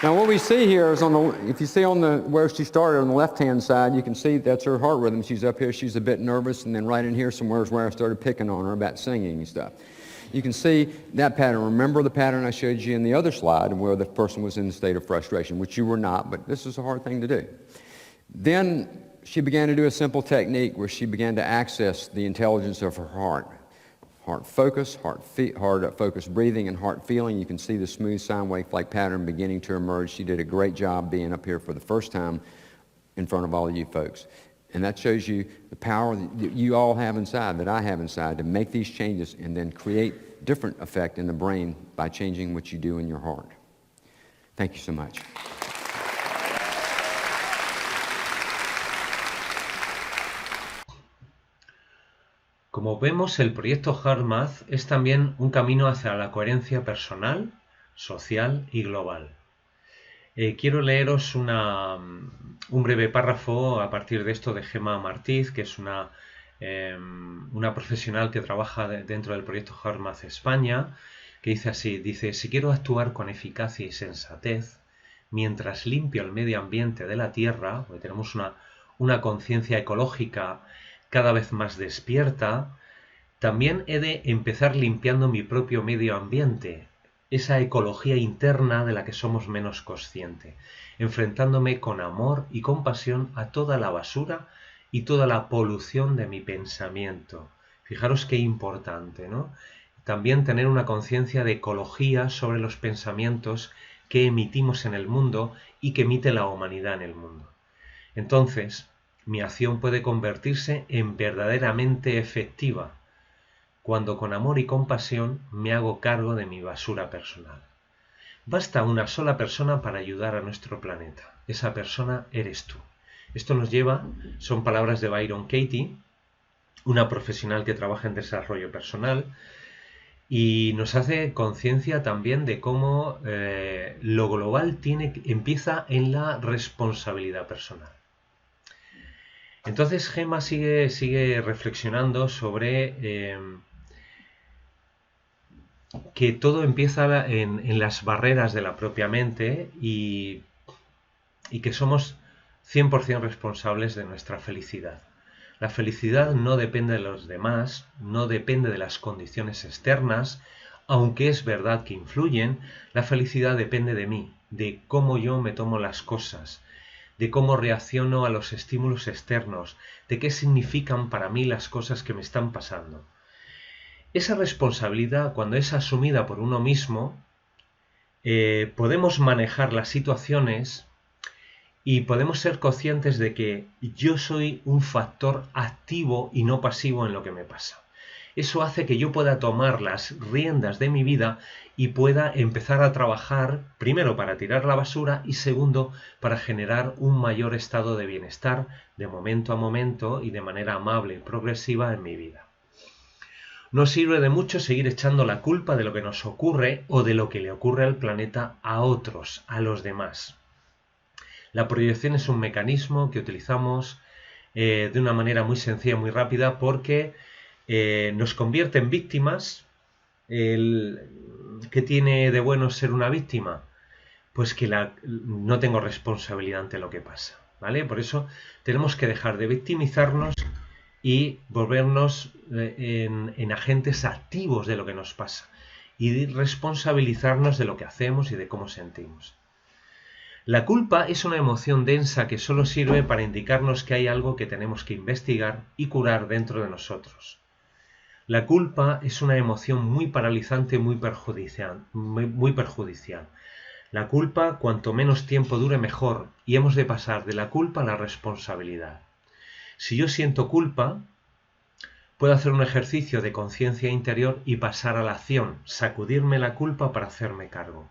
Now, what we see here is if you see where she started on the left-hand side, you can see that's her heart rhythm. She's up here, she's a bit nervous, and then right in here somewhere is where I started picking on her about singing and stuff. You can see that pattern. Remember the pattern I showed you in the other slide where the person was in a state of frustration, which you were not, but this is a hard thing to do. Then she began to do a simple technique where she began to access the intelligence of her heart. Heart focus, heart focus breathing, and heart feeling. You can see the smooth sine wave-like pattern beginning to emerge. She did a great job being up here for the first time in front of all of you folks. And that shows you the power that you all have inside, that I have inside, to make these changes and then create different effect in the brain by changing what you do in your heart. Thank you so much. Como vemos, el proyecto HeartMath es también un camino hacia la coherencia personal, social y global. Quiero leeros un breve párrafo a partir de esto de Gemma Martí, que es una profesional que trabaja dentro del proyecto HeartMath España, que dice así, si quiero actuar con eficacia y sensatez, mientras limpio el medio ambiente de la Tierra, porque tenemos una conciencia ecológica cada vez más despierta, también he de empezar limpiando mi propio medio ambiente, esa ecología interna de la que somos menos conscientes, enfrentándome con amor y compasión a toda la basura y toda la polución de mi pensamiento. Fijaros qué importante, ¿no? También tener una conciencia de ecología sobre los pensamientos que emitimos en el mundo y que emite la humanidad en el mundo. Entonces, mi acción puede convertirse en verdaderamente efectiva cuando con amor y compasión me hago cargo de mi basura personal. Basta una sola persona para ayudar a nuestro planeta. Esa persona eres tú. Esto nos lleva, son palabras de Byron Katie, una profesional que trabaja en desarrollo personal, y nos hace conciencia también de cómo lo global empieza en la responsabilidad personal. Entonces Gemma sigue reflexionando sobre que todo empieza en las barreras de la propia mente y que somos 100% responsables de nuestra felicidad. La felicidad no depende de los demás, no depende de las condiciones externas, aunque es verdad que influyen, la felicidad depende de mí, de cómo yo me tomo las cosas, de cómo reacciono a los estímulos externos, de qué significan para mí las cosas que me están pasando. Esa responsabilidad, cuando es asumida por uno mismo, podemos manejar las situaciones y podemos ser conscientes de que yo soy un factor activo y no pasivo en lo que me pasa. Eso hace que yo pueda tomar las riendas de mi vida y pueda empezar a trabajar, primero para tirar la basura y segundo para generar un mayor estado de bienestar de momento a momento y de manera amable y progresiva en mi vida. No sirve de mucho seguir echando la culpa de lo que nos ocurre o de lo que le ocurre al planeta a otros, a los demás. La proyección es un mecanismo que utilizamos de una manera muy sencilla, muy rápida, porque nos convierte en víctimas. ¿Qué tiene de bueno ser una víctima? Pues que no tengo responsabilidad ante lo que pasa, ¿vale? Por eso tenemos que dejar de victimizarnos y volvernos en agentes activos de lo que nos pasa y responsabilizarnos de lo que hacemos y de cómo sentimos. La culpa es una emoción densa que solo sirve para indicarnos que hay algo que tenemos que investigar y curar dentro de nosotros. La culpa es una emoción muy paralizante y muy perjudicial. La culpa, cuanto menos tiempo dure, mejor, y hemos de pasar de la culpa a la responsabilidad. Si yo siento culpa, puedo hacer un ejercicio de conciencia interior y pasar a la acción, sacudirme la culpa para hacerme cargo.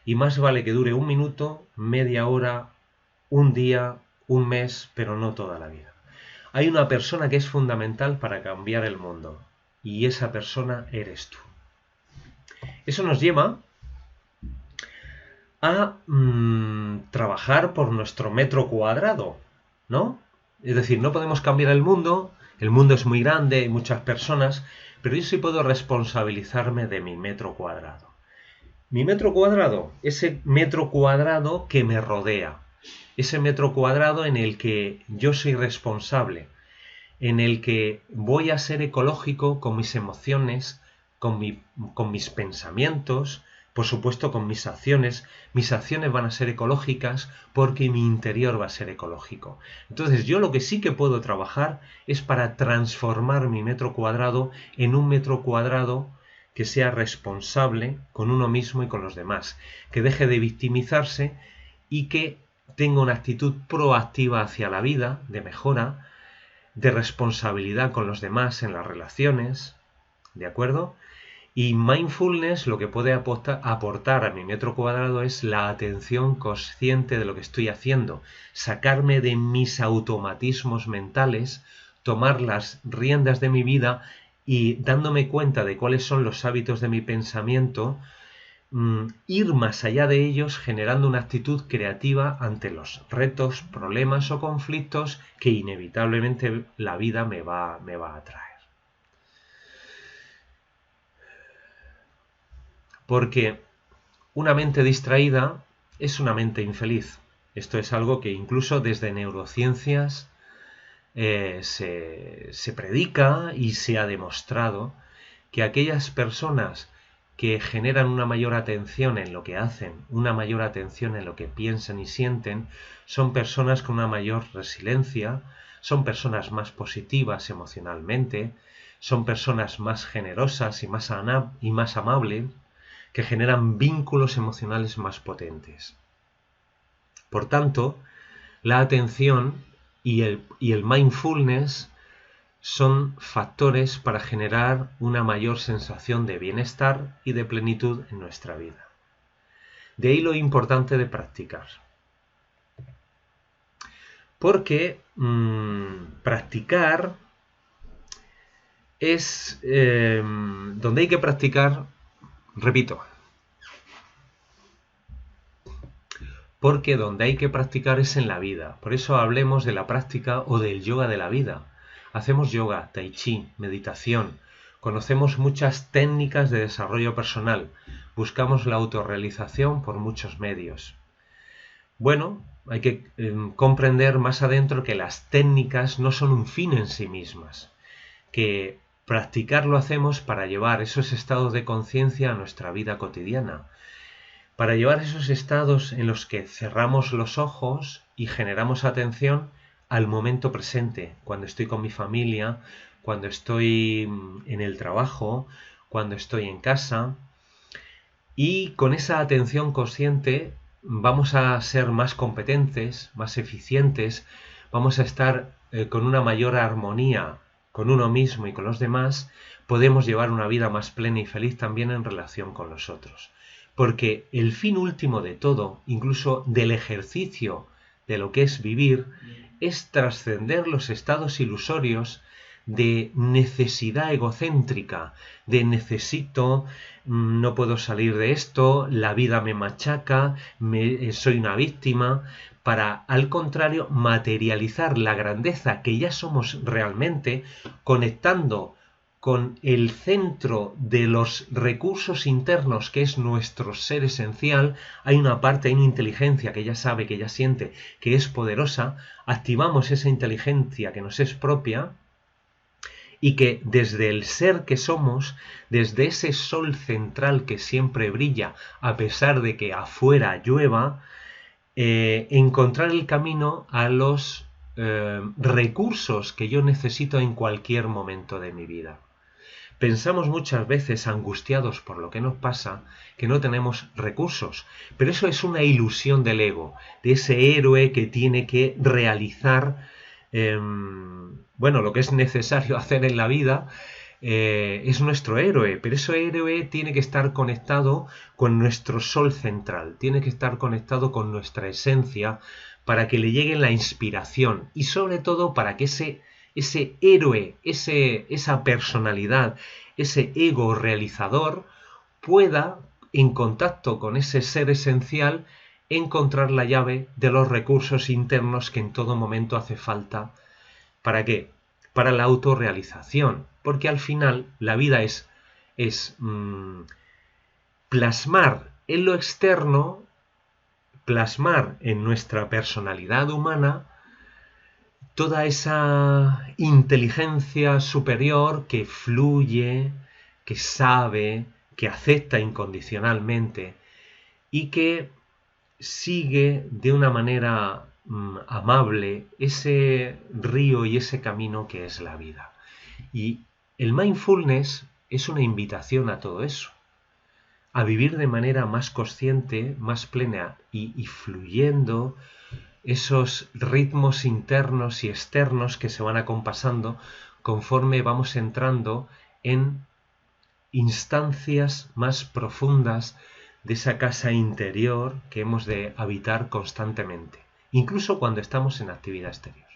Y más vale que dure 1 minuto, media hora, un día, un mes, pero no toda la vida. Hay una persona que es fundamental para cambiar el mundo, y esa persona eres tú. Eso nos lleva a trabajar por nuestro metro cuadrado, ¿no? Es decir, no podemos cambiar el mundo es muy grande, hay muchas personas, pero yo sí puedo responsabilizarme de mi metro cuadrado. Mi metro cuadrado, ese metro cuadrado que me rodea, ese metro cuadrado en el que yo soy responsable, en el que voy a ser ecológico con mis emociones, con mis pensamientos, por supuesto con mis acciones. Mis acciones van a ser ecológicas porque mi interior va a ser ecológico. Entonces yo lo que sí que puedo trabajar es para transformar mi metro cuadrado en un metro cuadrado que sea responsable con uno mismo y con los demás, que deje de victimizarse y que tenga una actitud proactiva hacia la vida, de mejora, de responsabilidad con los demás en las relaciones, ¿de acuerdo? Y mindfulness lo que puede aportar a mi metro cuadrado es la atención consciente de lo que estoy haciendo, sacarme de mis automatismos mentales, tomar las riendas de mi vida y dándome cuenta de cuáles son los hábitos de mi pensamiento, ir más allá de ellos generando una actitud creativa ante los retos, problemas o conflictos que inevitablemente la vida me va a traer. Porque una mente distraída es una mente infeliz. Esto es algo que incluso desde neurociencias se predica y se ha demostrado que aquellas personas que generan una mayor atención en lo que hacen, una mayor atención en lo que piensan y sienten, son personas con una mayor resiliencia, son personas más positivas emocionalmente, son personas más generosas y más amables, que generan vínculos emocionales más potentes. Por tanto, la atención y el mindfulness son factores para generar una mayor sensación de bienestar y de plenitud en nuestra vida. De ahí lo importante de practicar. Porque practicar es donde hay que practicar, repito, porque donde hay que practicar es en la vida. Por eso hablemos de la práctica o del yoga de la vida. Hacemos yoga, tai chi, meditación, conocemos muchas técnicas de desarrollo personal, buscamos la autorrealización por muchos medios. Bueno, hay que comprender más adentro que las técnicas no son un fin en sí mismas, que practicar lo hacemos para llevar esos estados de conciencia a nuestra vida cotidiana. para llevar esos estados en los que cerramos los ojos y generamos atención al momento presente, cuando estoy con mi familia, cuando estoy en el trabajo, cuando estoy en casa. Y con esa atención consciente vamos a ser más competentes, más eficientes, vamos a estar con una mayor armonía con uno mismo y con los demás, podemos llevar una vida más plena y feliz también en relación con los otros. Porque el fin último de todo, incluso del ejercicio de lo que es vivir, es trascender los estados ilusorios de necesidad egocéntrica, de necesito, no puedo salir de esto, la vida me machaca, soy una víctima, para, al contrario, materializar la grandeza que ya somos realmente, conectando con el centro de los recursos internos que es nuestro ser esencial. Hay una parte, hay una inteligencia que ya sabe, que ya siente, que es poderosa, activamos esa inteligencia que nos es propia y que desde el ser que somos, desde ese sol central que siempre brilla a pesar de que afuera llueva, encontrar el camino a los recursos que yo necesito en cualquier momento de mi vida. Pensamos muchas veces, angustiados por lo que nos pasa, que no tenemos recursos, pero eso es una ilusión del ego, de ese héroe que tiene que realizar lo que es necesario hacer en la vida. Es nuestro héroe, pero ese héroe tiene que estar conectado con nuestro sol central, tiene que estar conectado con nuestra esencia para que le llegue la inspiración y sobre todo para que ese héroe, esa personalidad, ese ego realizador pueda, en contacto con ese ser esencial, encontrar la llave de los recursos internos que en todo momento hace falta. ¿Para qué? Para la autorrealización, porque al final la vida es plasmar en lo externo, plasmar en nuestra personalidad humana toda esa inteligencia superior que fluye, que sabe, que acepta incondicionalmente y que sigue de una manera amable ese río y ese camino que es la vida. Y el mindfulness es una invitación a todo eso, a vivir de manera más consciente, más plena y fluyendo esos ritmos internos y externos que se van acompasando conforme vamos entrando en instancias más profundas de esa casa interior que hemos de habitar constantemente, incluso cuando estamos en actividad exterior.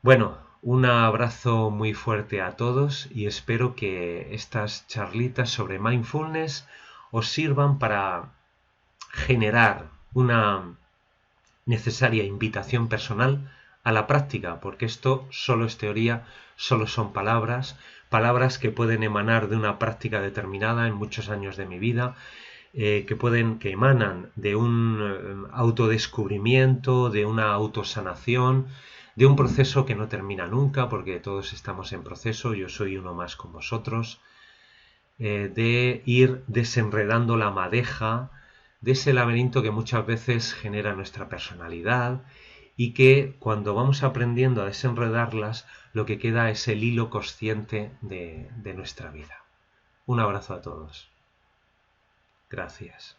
Bueno, un abrazo muy fuerte a todos y espero que estas charlitas sobre mindfulness os sirvan para generar una necesaria invitación personal a la práctica, porque esto solo es teoría, solo son palabras que pueden emanar de una práctica determinada en muchos años de mi vida, que emanan de un autodescubrimiento, de una autosanación, de un proceso que no termina nunca, porque todos estamos en proceso, yo soy uno más con vosotros, de ir desenredando la madeja de ese laberinto que muchas veces genera nuestra personalidad y que cuando vamos aprendiendo a desenredarlas, lo que queda es el hilo consciente de nuestra vida. Un abrazo a todos. Gracias.